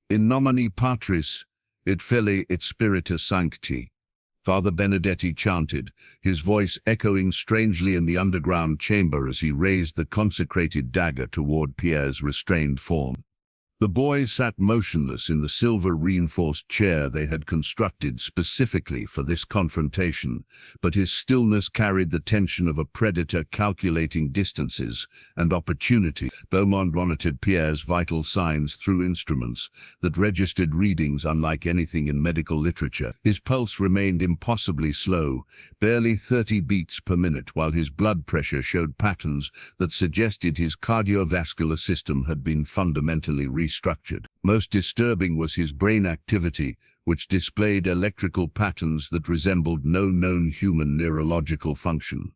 "In nomine Patris, et Filii et Spiritus Sancti," Father Benedetti chanted, his voice echoing strangely in the underground chamber as he raised the consecrated dagger toward Pierre's restrained form. The boy sat motionless in the silver-reinforced chair they had constructed specifically for this confrontation, but his stillness carried the tension of a predator calculating distances and opportunity. Beaumont monitored Pierre's vital signs through instruments that registered readings unlike anything in medical literature. His pulse remained impossibly slow, barely 30 beats per minute, while his blood pressure showed patterns that suggested his cardiovascular system had been fundamentally restructured. Most disturbing was his brain activity, which displayed electrical patterns that resembled no known human neurological function.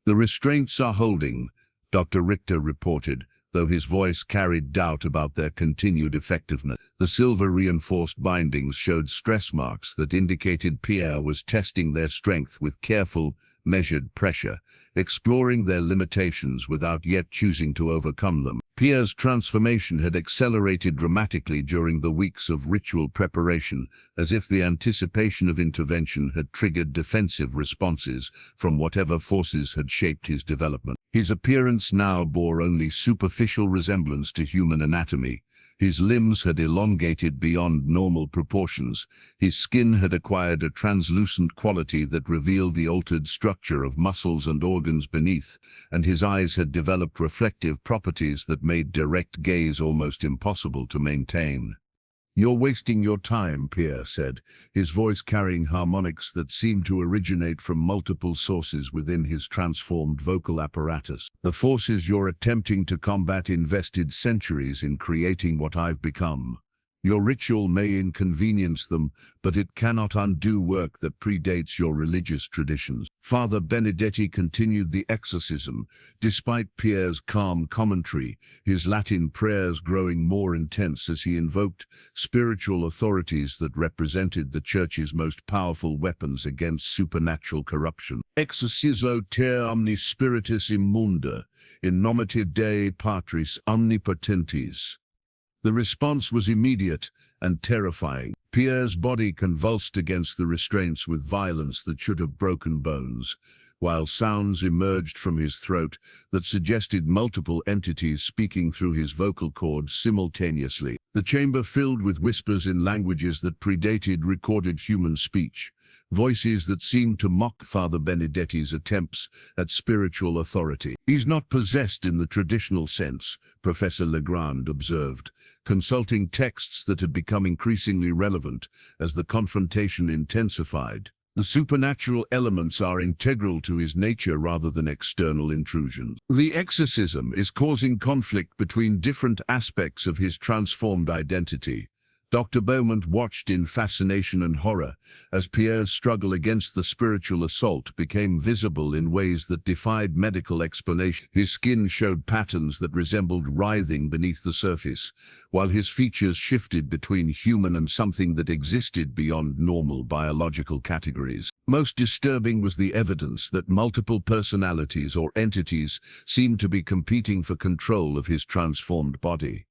"The restraints are holding," Dr. Richter reported, though his voice carried doubt about their continued effectiveness. The silver-reinforced bindings showed stress marks that indicated Pierre was testing their strength with careful, measured pressure, exploring their limitations without yet choosing to overcome them. Pierre's transformation had accelerated dramatically during the weeks of ritual preparation, as if the anticipation of intervention had triggered defensive responses from whatever forces had shaped his development. His appearance now bore only superficial resemblance to human anatomy. His limbs had elongated beyond normal proportions, his skin had acquired a translucent quality that revealed the altered structure of muscles and organs beneath, and his eyes had developed reflective properties that made direct gaze almost impossible to maintain. "You're wasting your time," Pierre said, his voice carrying harmonics that seemed to originate from multiple sources within his transformed vocal apparatus. "The forces you're attempting to combat invested centuries in creating what I've become. Your ritual may inconvenience them, but it cannot undo work that predates your religious traditions." Father Benedetti continued the exorcism, despite Pierre's calm commentary, his Latin prayers growing more intense as he invoked spiritual authorities that represented the Church's most powerful weapons against supernatural corruption. "Exorcizo ter omnis spiritus immunda, in nomite Dei Patris omnipotentes. The response was immediate and terrifying. Pierre's body convulsed against the restraints with violence that should have broken bones, while sounds emerged from his throat that suggested multiple entities speaking through his vocal cords simultaneously. The chamber filled with whispers in languages that predated recorded human speech, voices that seemed to mock Father Benedetti's attempts at spiritual authority. "He's not possessed in the traditional sense," Professor Legrand observed, consulting texts that had become increasingly relevant as the confrontation intensified. "The supernatural elements are integral to his nature rather than external intrusions. The exorcism is causing conflict between different aspects of his transformed identity." Dr. Beaumont watched in fascination and horror as Pierre's struggle against the spiritual assault became visible in ways that defied medical explanation. His skin showed patterns that resembled writhing beneath the surface, while his features shifted between human and something that existed beyond normal biological categories. Most disturbing was the evidence that multiple personalities or entities seemed to be competing for control of his transformed body.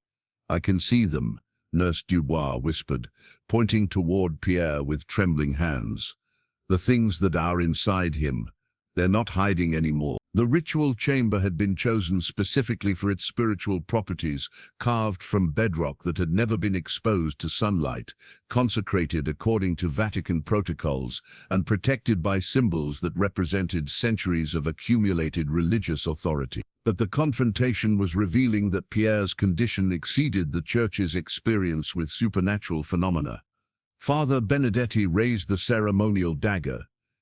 "I can see them," Nurse Dubois whispered, pointing toward Pierre with trembling hands. "The things that are inside him, they're not hiding anymore." The ritual chamber had been chosen specifically for its spiritual properties, carved from bedrock that had never been exposed to sunlight, consecrated according to Vatican protocols, and protected by symbols that represented centuries of accumulated religious authority. But the confrontation was revealing that Pierre's condition exceeded the Church's experience with supernatural phenomena. Father Benedetti raised the ceremonial dagger,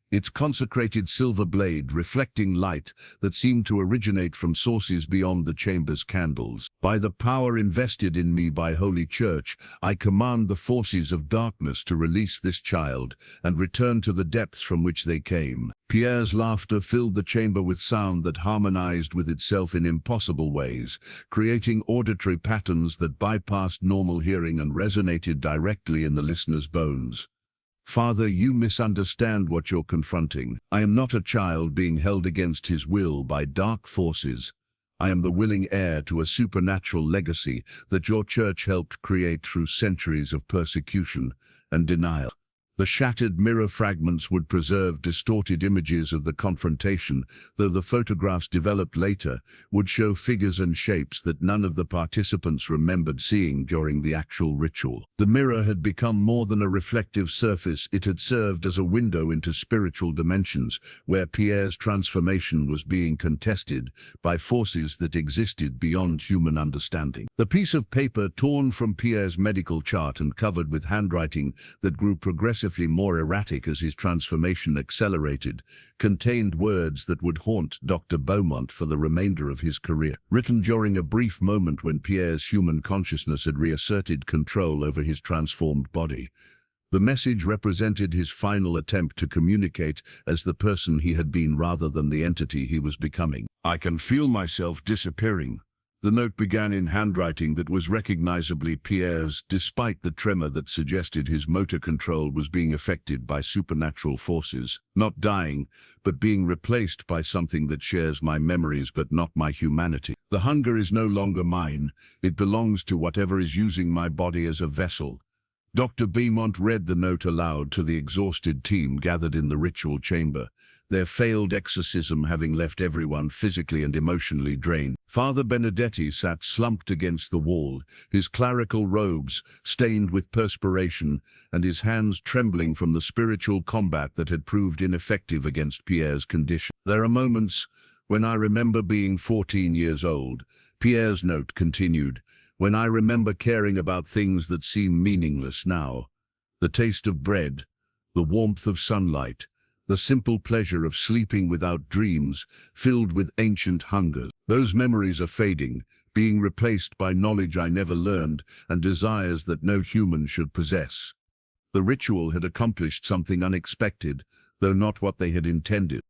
its consecrated silver blade reflecting light that seemed to originate from sources beyond the chamber's candles. "By the power invested in me by Holy Church, I command the forces of darkness to release this child and return to the depths from which they came." Pierre's laughter filled the chamber with sound that harmonized with itself in impossible ways, creating auditory patterns that bypassed normal hearing and resonated directly in the listener's bones. "Father, you misunderstand what you're confronting. I am not a child being held against his will by dark forces. I am the willing heir to a supernatural legacy that your church helped create through centuries of persecution and denial." The shattered mirror fragments would preserve distorted images of the confrontation, though the photographs developed later would show figures and shapes that none of the participants remembered seeing during the actual ritual. The mirror had become more than a reflective surface. It had served as a window into spiritual dimensions, where Pierre's transformation was being contested by forces that existed beyond human understanding. The piece of paper, torn from Pierre's medical chart and covered with handwriting that grew progressively more erratic as his transformation accelerated, contained words that would haunt Dr. Beaumont for the remainder of his career. Written during a brief moment when Pierre's human consciousness had reasserted control over his transformed body, the message represented his final attempt to communicate as the person he had been rather than the entity he was becoming. "I can feel myself disappearing." The note began in handwriting that was recognizably Pierre's, despite the tremor that suggested his motor control was being affected by supernatural forces. "Not dying, but being replaced by something that shares my memories but not my humanity. The hunger is no longer mine. It belongs to whatever is using my body as a vessel." Dr. Beaumont read the note aloud to the exhausted team gathered in the ritual chamber, their failed exorcism having left everyone physically and emotionally drained. Father Benedetti sat slumped against the wall, his clerical robes stained with perspiration and his hands trembling from the spiritual combat that had proved ineffective against Pierre's condition. "There are moments when I remember being 14 years old," Pierre's note continued, "when I remember caring about things that seem meaningless now. The taste of bread, the warmth of sunlight, the simple pleasure of sleeping without dreams, filled with ancient hunger. Those memories are fading, being replaced by knowledge I never learned and desires that no human should possess." The ritual had accomplished something unexpected, though not what they had intended.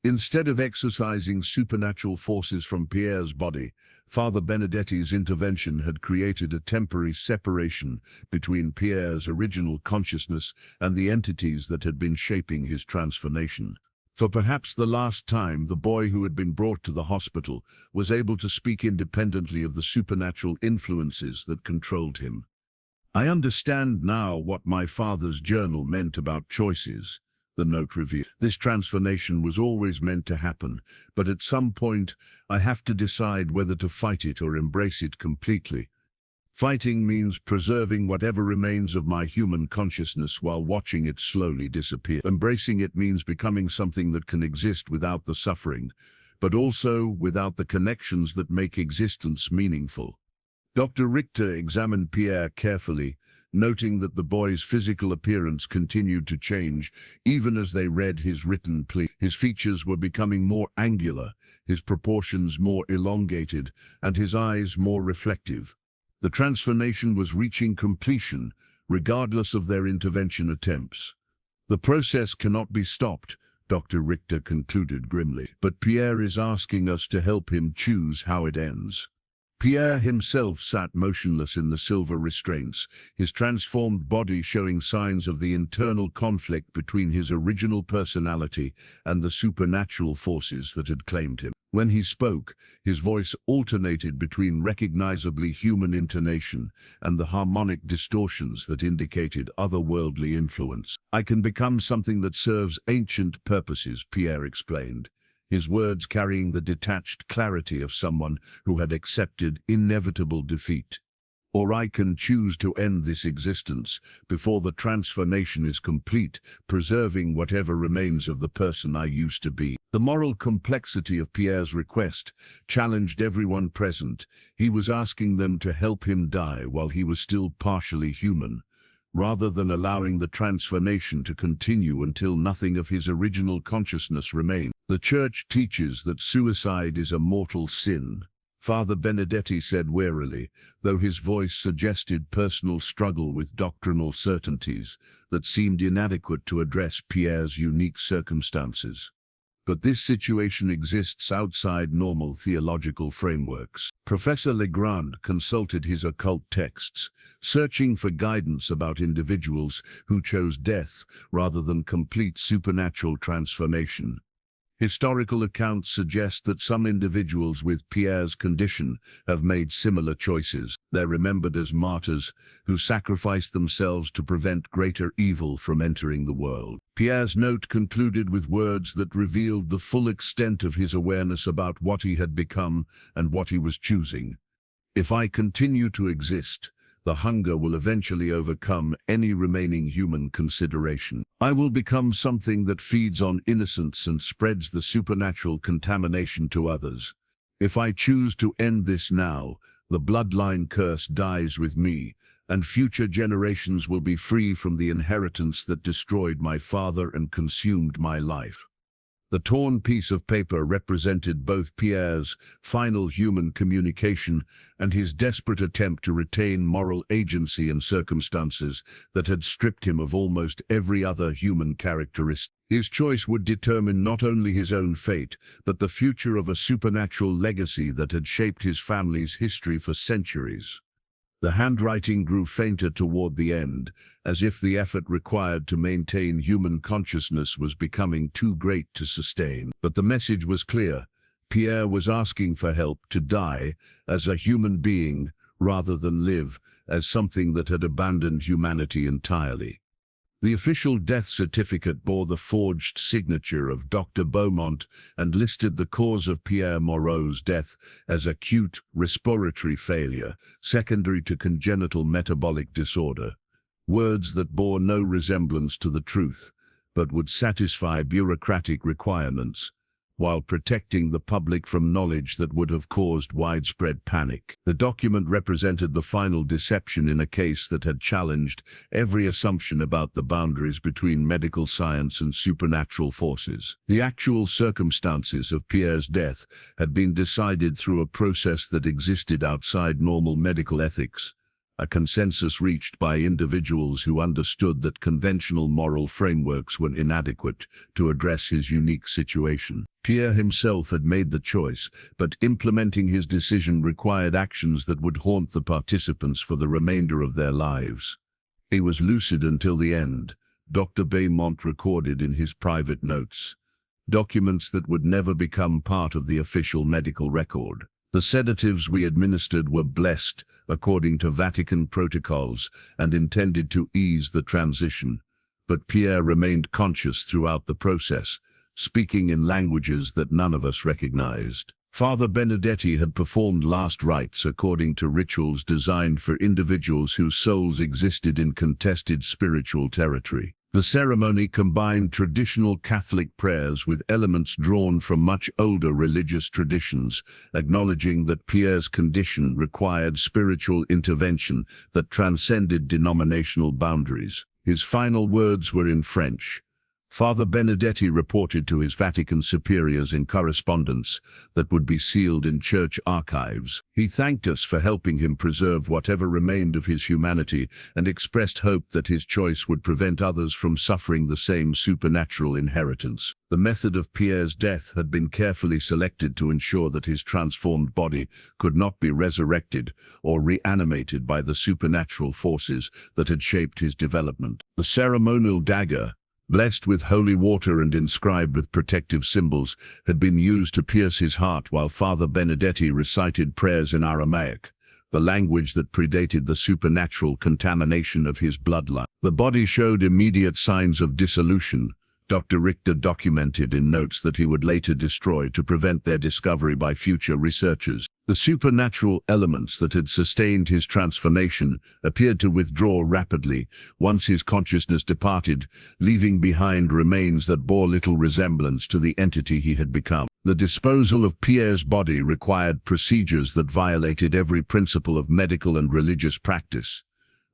Instead of exorcising supernatural forces from Pierre's body, Father Benedetti's intervention had created a temporary separation between Pierre's original consciousness and the entities that had been shaping his transformation. For perhaps the last time, the boy who had been brought to the hospital was able to speak independently of the supernatural influences that controlled him. "I understand now what my father's journal meant about choices," the note revealed. "This transformation was always meant to happen, but at some point I have to decide whether to fight it or embrace it completely. Fighting means preserving whatever remains of my human consciousness while watching it slowly disappear. Embracing it means becoming something that can exist without the suffering, but also without the connections that make existence meaningful." Dr. Richter examined Pierre carefully, noting that the boy's physical appearance continued to change even as they read his written plea. His features were becoming more angular, his proportions more elongated, and his eyes more reflective. The transformation was reaching completion, regardless of their intervention attempts. "The process cannot be stopped," Dr. Richter concluded grimly, "but Pierre is asking us to help him choose how it ends." Pierre himself sat motionless in the silver restraints, his transformed body showing signs of the internal conflict between his original personality and the supernatural forces that had claimed him. When he spoke, his voice alternated between recognizably human intonation and the harmonic distortions that indicated otherworldly influence. "I can become something that serves ancient purposes," Pierre explained, his words carrying the detached clarity of someone who had accepted inevitable defeat. "Or I can choose to end this existence before the transformation is complete, preserving whatever remains of the person I used to be." The moral complexity of Pierre's request challenged everyone present. He was asking them to help him die while he was still partially human, rather than allowing the transformation to continue until nothing of his original consciousness remained. "The Church teaches that suicide is a mortal sin," Father Benedetti said warily, though his voice suggested personal struggle with doctrinal certainties that seemed inadequate to address Pierre's unique circumstances. "But this situation exists outside normal theological frameworks." Professor Legrand consulted his occult texts, searching for guidance about individuals who chose death rather than complete supernatural transformation. Historical accounts suggest that some individuals with Pierre's condition have made similar choices. They're remembered as martyrs who sacrificed themselves to prevent greater evil from entering the world. Pierre's note concluded with words that revealed the full extent of his awareness about what he had become and what he was choosing. "If I continue to exist, the hunger will eventually overcome any remaining human consideration. I will become something that feeds on innocence and spreads the supernatural contamination to others. If I choose to end this now, the bloodline curse dies with me, and future generations will be free from the inheritance that destroyed my father and consumed my life." The torn piece of paper represented both Pierre's final human communication and his desperate attempt to retain moral agency in circumstances that had stripped him of almost every other human characteristic. His choice would determine not only his own fate, but the future of a supernatural legacy that had shaped his family's history for centuries. The handwriting grew fainter toward the end, as if the effort required to maintain human consciousness was becoming too great to sustain. But the message was clear. Pierre was asking for help to die as a human being rather than live as something that had abandoned humanity entirely. The official death certificate bore the forged signature of Dr. Beaumont and listed the cause of Pierre Moreau's death as acute respiratory failure, secondary to congenital metabolic disorder. Words that bore no resemblance to the truth, but would satisfy bureaucratic requirements, while protecting the public from knowledge that would have caused widespread panic. The document represented the final deception in a case that had challenged every assumption about the boundaries between medical science and supernatural forces. The actual circumstances of Pierre's death had been decided through a process that existed outside normal medical ethics, a consensus reached by individuals who understood that conventional moral frameworks were inadequate to address his unique situation. Pierre himself had made the choice, but implementing his decision required actions that would haunt the participants for the remainder of their lives. He was lucid until the end, Dr. Beaumont recorded in his private notes. documents that would never become part of the official medical record. The sedatives we administered were blessed according to Vatican protocols and intended to ease the transition, but Pierre remained conscious throughout the process, speaking in languages that none of us recognized. Father Benedetti had performed last rites according to rituals designed for individuals whose souls existed in contested spiritual territory. The ceremony combined traditional Catholic prayers with elements drawn from much older religious traditions, acknowledging that Pierre's condition required spiritual intervention that transcended denominational boundaries. His final words were in French. Father Benedetti reported to his Vatican superiors in correspondence that would be sealed in church archives. He thanked us for helping him preserve whatever remained of his humanity and expressed hope that his choice would prevent others from suffering the same supernatural inheritance. The method of Pierre's death had been carefully selected to ensure that his transformed body could not be resurrected or reanimated by the supernatural forces that had shaped his development. The ceremonial dagger, blessed with holy water and inscribed with protective symbols, had been used to pierce his heart while Father Benedetti recited prayers in Aramaic, the language that predated the supernatural contamination of his bloodline. The body showed immediate signs of dissolution. Dr. Richter documented in notes that he would later destroy to prevent their discovery by future researchers. The supernatural elements that had sustained his transformation appeared to withdraw rapidly once his consciousness departed, leaving behind remains that bore little resemblance to the entity he had become. The disposal of Pierre's body required procedures that violated every principle of medical and religious practice,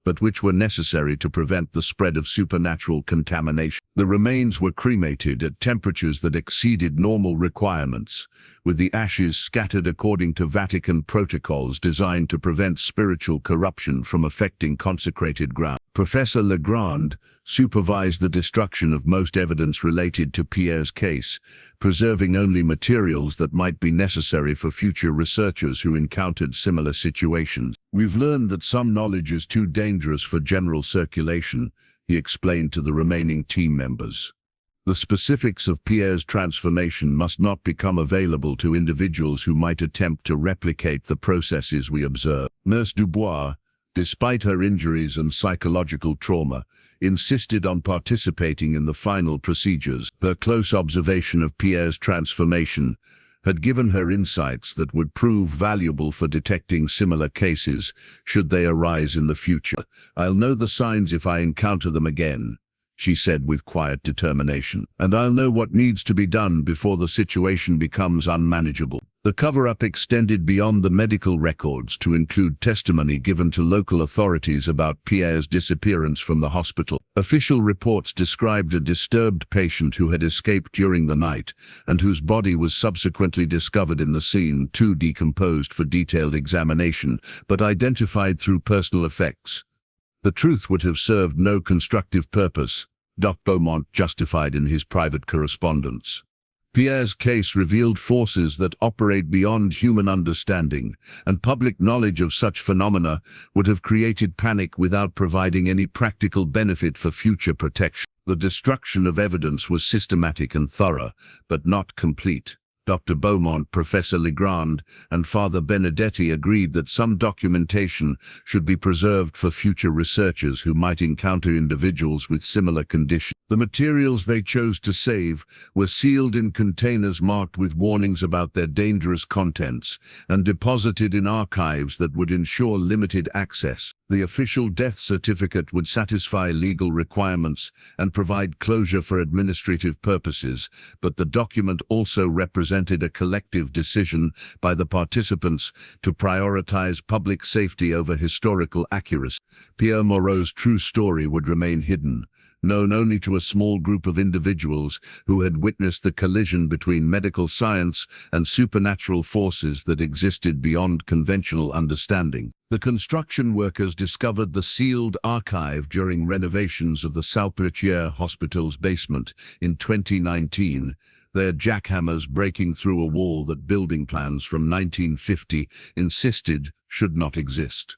but which were necessary to prevent the spread of supernatural contamination. The remains were cremated at temperatures that exceeded normal requirements, with the ashes scattered according to Vatican protocols designed to prevent spiritual corruption from affecting consecrated ground. Professor Legrand supervised the destruction of most evidence related to Pierre's case, preserving only materials that might be necessary for future researchers who encountered similar situations. "We've learned that some knowledge is too dangerous for general circulation," he explained to the remaining team members. "The specifics of Pierre's transformation must not become available to individuals who might attempt to replicate the processes we observe." Nurse Dubois, despite her injuries and psychological trauma, insisted on participating in the final procedures. Her close observation of Pierre's transformation had given her insights that would prove valuable for detecting similar cases should they arise in the future. "I'll know the signs if I encounter them again," she said with quiet determination, "and I'll know what needs to be done before the situation becomes unmanageable." The cover-up extended beyond the medical records to include testimony given to local authorities about Pierre's disappearance from the hospital. Official reports described a disturbed patient who had escaped during the night and whose body was subsequently discovered in the scene, too decomposed for detailed examination, but identified through personal effects. The truth would have served no constructive purpose, Dr. Beaumont justified in his private correspondence. Pierre's case revealed forces that operate beyond human understanding, and public knowledge of such phenomena would have created panic without providing any practical benefit for future protection. The destruction of evidence was systematic and thorough, but not complete. Dr. Beaumont, Professor Legrand, and Father Benedetti agreed that some documentation should be preserved for future researchers who might encounter individuals with similar conditions. The materials they chose to save were sealed in containers marked with warnings about their dangerous contents and deposited in archives that would ensure limited access. The official death certificate would satisfy legal requirements and provide closure for administrative purposes, but the document also represented a collective decision by the participants to prioritize public safety over historical accuracy. Pierre Moreau's true story would remain hidden, known only to a small group of individuals who had witnessed the collision between medical science and supernatural forces that existed beyond conventional understanding. The construction workers discovered the sealed archive during renovations of the Salpêtrière Hospital's basement in 2019, their jackhammers breaking through a wall that building plans from 1950 insisted should not exist.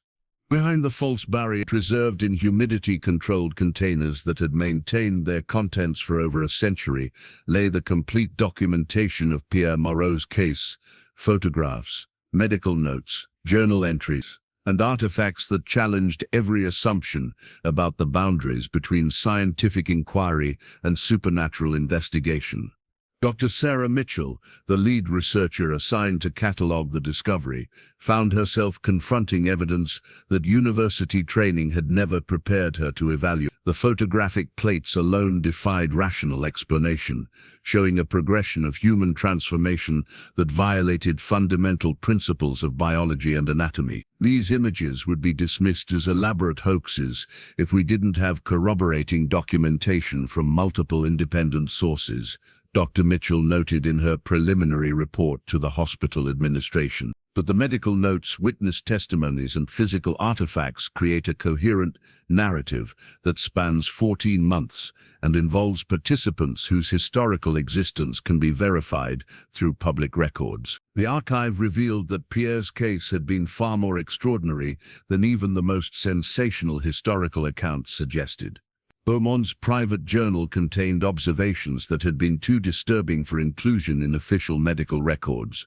Behind the false barrier, preserved in humidity-controlled containers that had maintained their contents for over a century, lay the complete documentation of Pierre Moreau's case: photographs, medical notes, journal entries, and artifacts that challenged every assumption about the boundaries between scientific inquiry and supernatural investigation. Dr. Sarah Mitchell, the lead researcher assigned to catalogue the discovery, found herself confronting evidence that university training had never prepared her to evaluate. The photographic plates alone defied rational explanation, showing a progression of human transformation that violated fundamental principles of biology and anatomy. These images would be dismissed as elaborate hoaxes if we didn't have corroborating documentation from multiple independent sources, Dr. Mitchell noted in her preliminary report to the hospital administration. But the medical notes, witness testimonies, and physical artifacts create a coherent narrative that spans 14 months and involves participants whose historical existence can be verified through public records. The archive revealed that Pierre's case had been far more extraordinary than even the most sensational historical accounts suggested. Beaumont's private journal contained observations that had been too disturbing for inclusion in official medical records,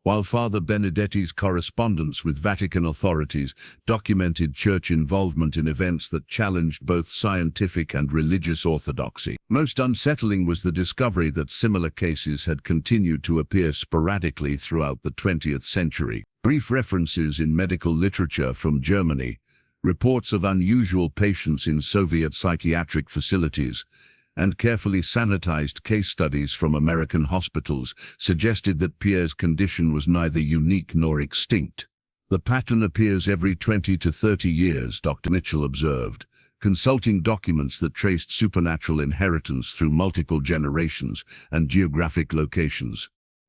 while Father Benedetti's correspondence with Vatican authorities documented church involvement in events that challenged both scientific and religious orthodoxy. Most unsettling was the discovery that similar cases had continued to appear sporadically throughout the 20th century. Brief references in medical literature from Germany, reports of unusual patients in Soviet psychiatric facilities, and carefully sanitized case studies from American hospitals suggested that Pierre's condition was neither unique nor extinct. The pattern appears every 20 to 30 years, Dr. Mitchell observed, consulting documents that traced supernatural inheritance through multiple generations and geographic locations.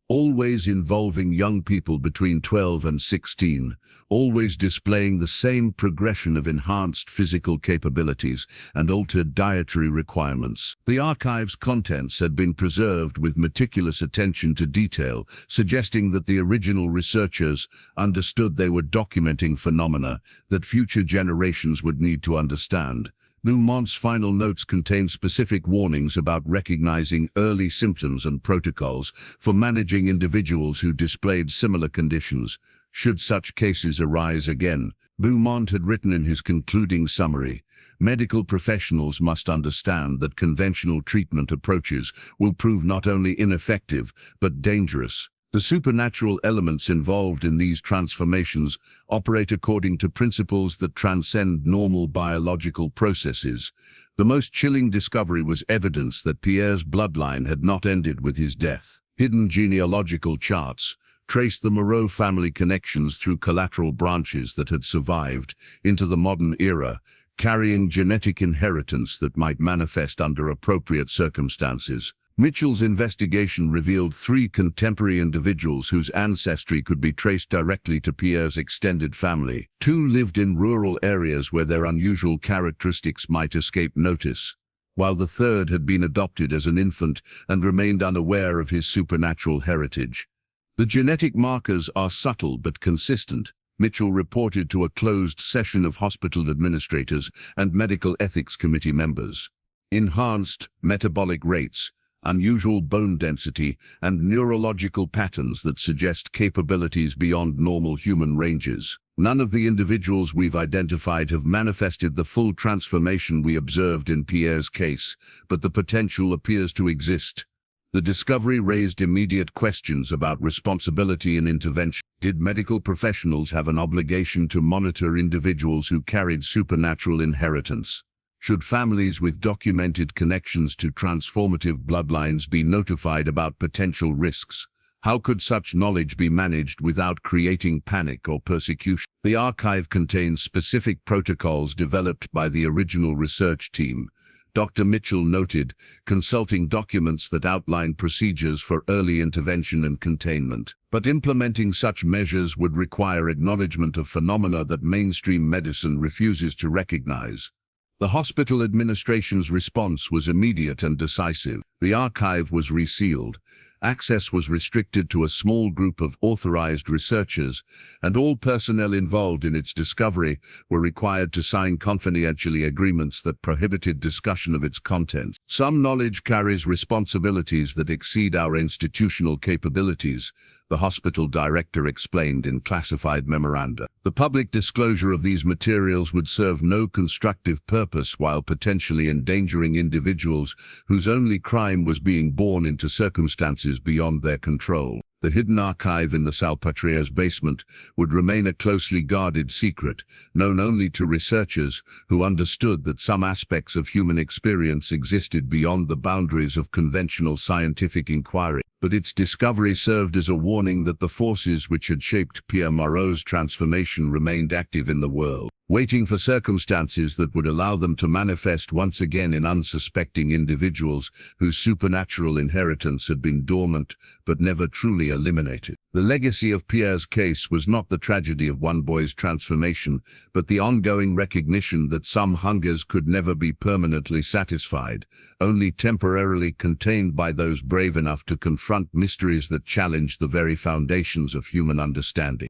Always involving young people between 12 and 16, always displaying the same progression of enhanced physical capabilities and altered dietary requirements. The archive's contents had been preserved with meticulous attention to detail, suggesting that the original researchers understood they were documenting phenomena that future generations would need to understand. Beaumont's final notes contain specific warnings about recognizing early symptoms and protocols for managing individuals who displayed similar conditions, should such cases arise again. Beaumont had written in his concluding summary, "Medical professionals must understand that conventional treatment approaches will prove not only ineffective, but dangerous. The supernatural elements involved in these transformations operate according to principles that transcend normal biological processes." The most chilling discovery was evidence that Pierre's bloodline had not ended with his death. Hidden genealogical charts traced the Moreau family connections through collateral branches that had survived into the modern era, carrying genetic inheritance that might manifest under appropriate circumstances. Mitchell's investigation revealed 3 contemporary individuals whose ancestry could be traced directly to Pierre's extended family. 2 lived in rural areas where their unusual characteristics might escape notice, while the third had been adopted as an infant and remained unaware of his supernatural heritage. The genetic markers are subtle but consistent, Mitchell reported to a closed session of hospital administrators and medical ethics committee members. Enhanced metabolic rates, unusual bone density, and neurological patterns that suggest capabilities beyond normal human ranges. None of the individuals we've identified have manifested the full transformation we observed in Pierre's case, but the potential appears to exist. The discovery raised immediate questions about responsibility and intervention. Did medical professionals have an obligation to monitor individuals who carried supernatural inheritance? Should families with documented connections to transformative bloodlines be notified about potential risks? How could such knowledge be managed without creating panic or persecution? The archive contains specific protocols developed by the original research team, Dr. Mitchell noted, consulting documents that outline procedures for early intervention and containment. But implementing such measures would require acknowledgement of phenomena that mainstream medicine refuses to recognize. The hospital administration's response was immediate and decisive. The archive was resealed. Access was restricted to a small group of authorized researchers, and all personnel involved in its discovery were required to sign confidentiality agreements that prohibited discussion of its contents. Some knowledge carries responsibilities that exceed our institutional capabilities, the hospital director explained in classified memoranda. The public disclosure of these materials would serve no constructive purpose while potentially endangering individuals whose only crime was being born into circumstances beyond their control. The hidden archive in the Salpêtrière's basement would remain a closely guarded secret, known only to researchers who understood that some aspects of human experience existed beyond the boundaries of conventional scientific inquiry. But its discovery served as a warning that the forces which had shaped Pierre Moreau's transformation remained active in the world, waiting for circumstances that would allow them to manifest once again in unsuspecting individuals whose supernatural inheritance had been dormant but never truly eliminated. The legacy of Pierre's case was not the tragedy of one boy's transformation, but the ongoing recognition that some hungers could never be permanently satisfied, only temporarily contained by those brave enough to confront mysteries that challenged the very foundations of human understanding.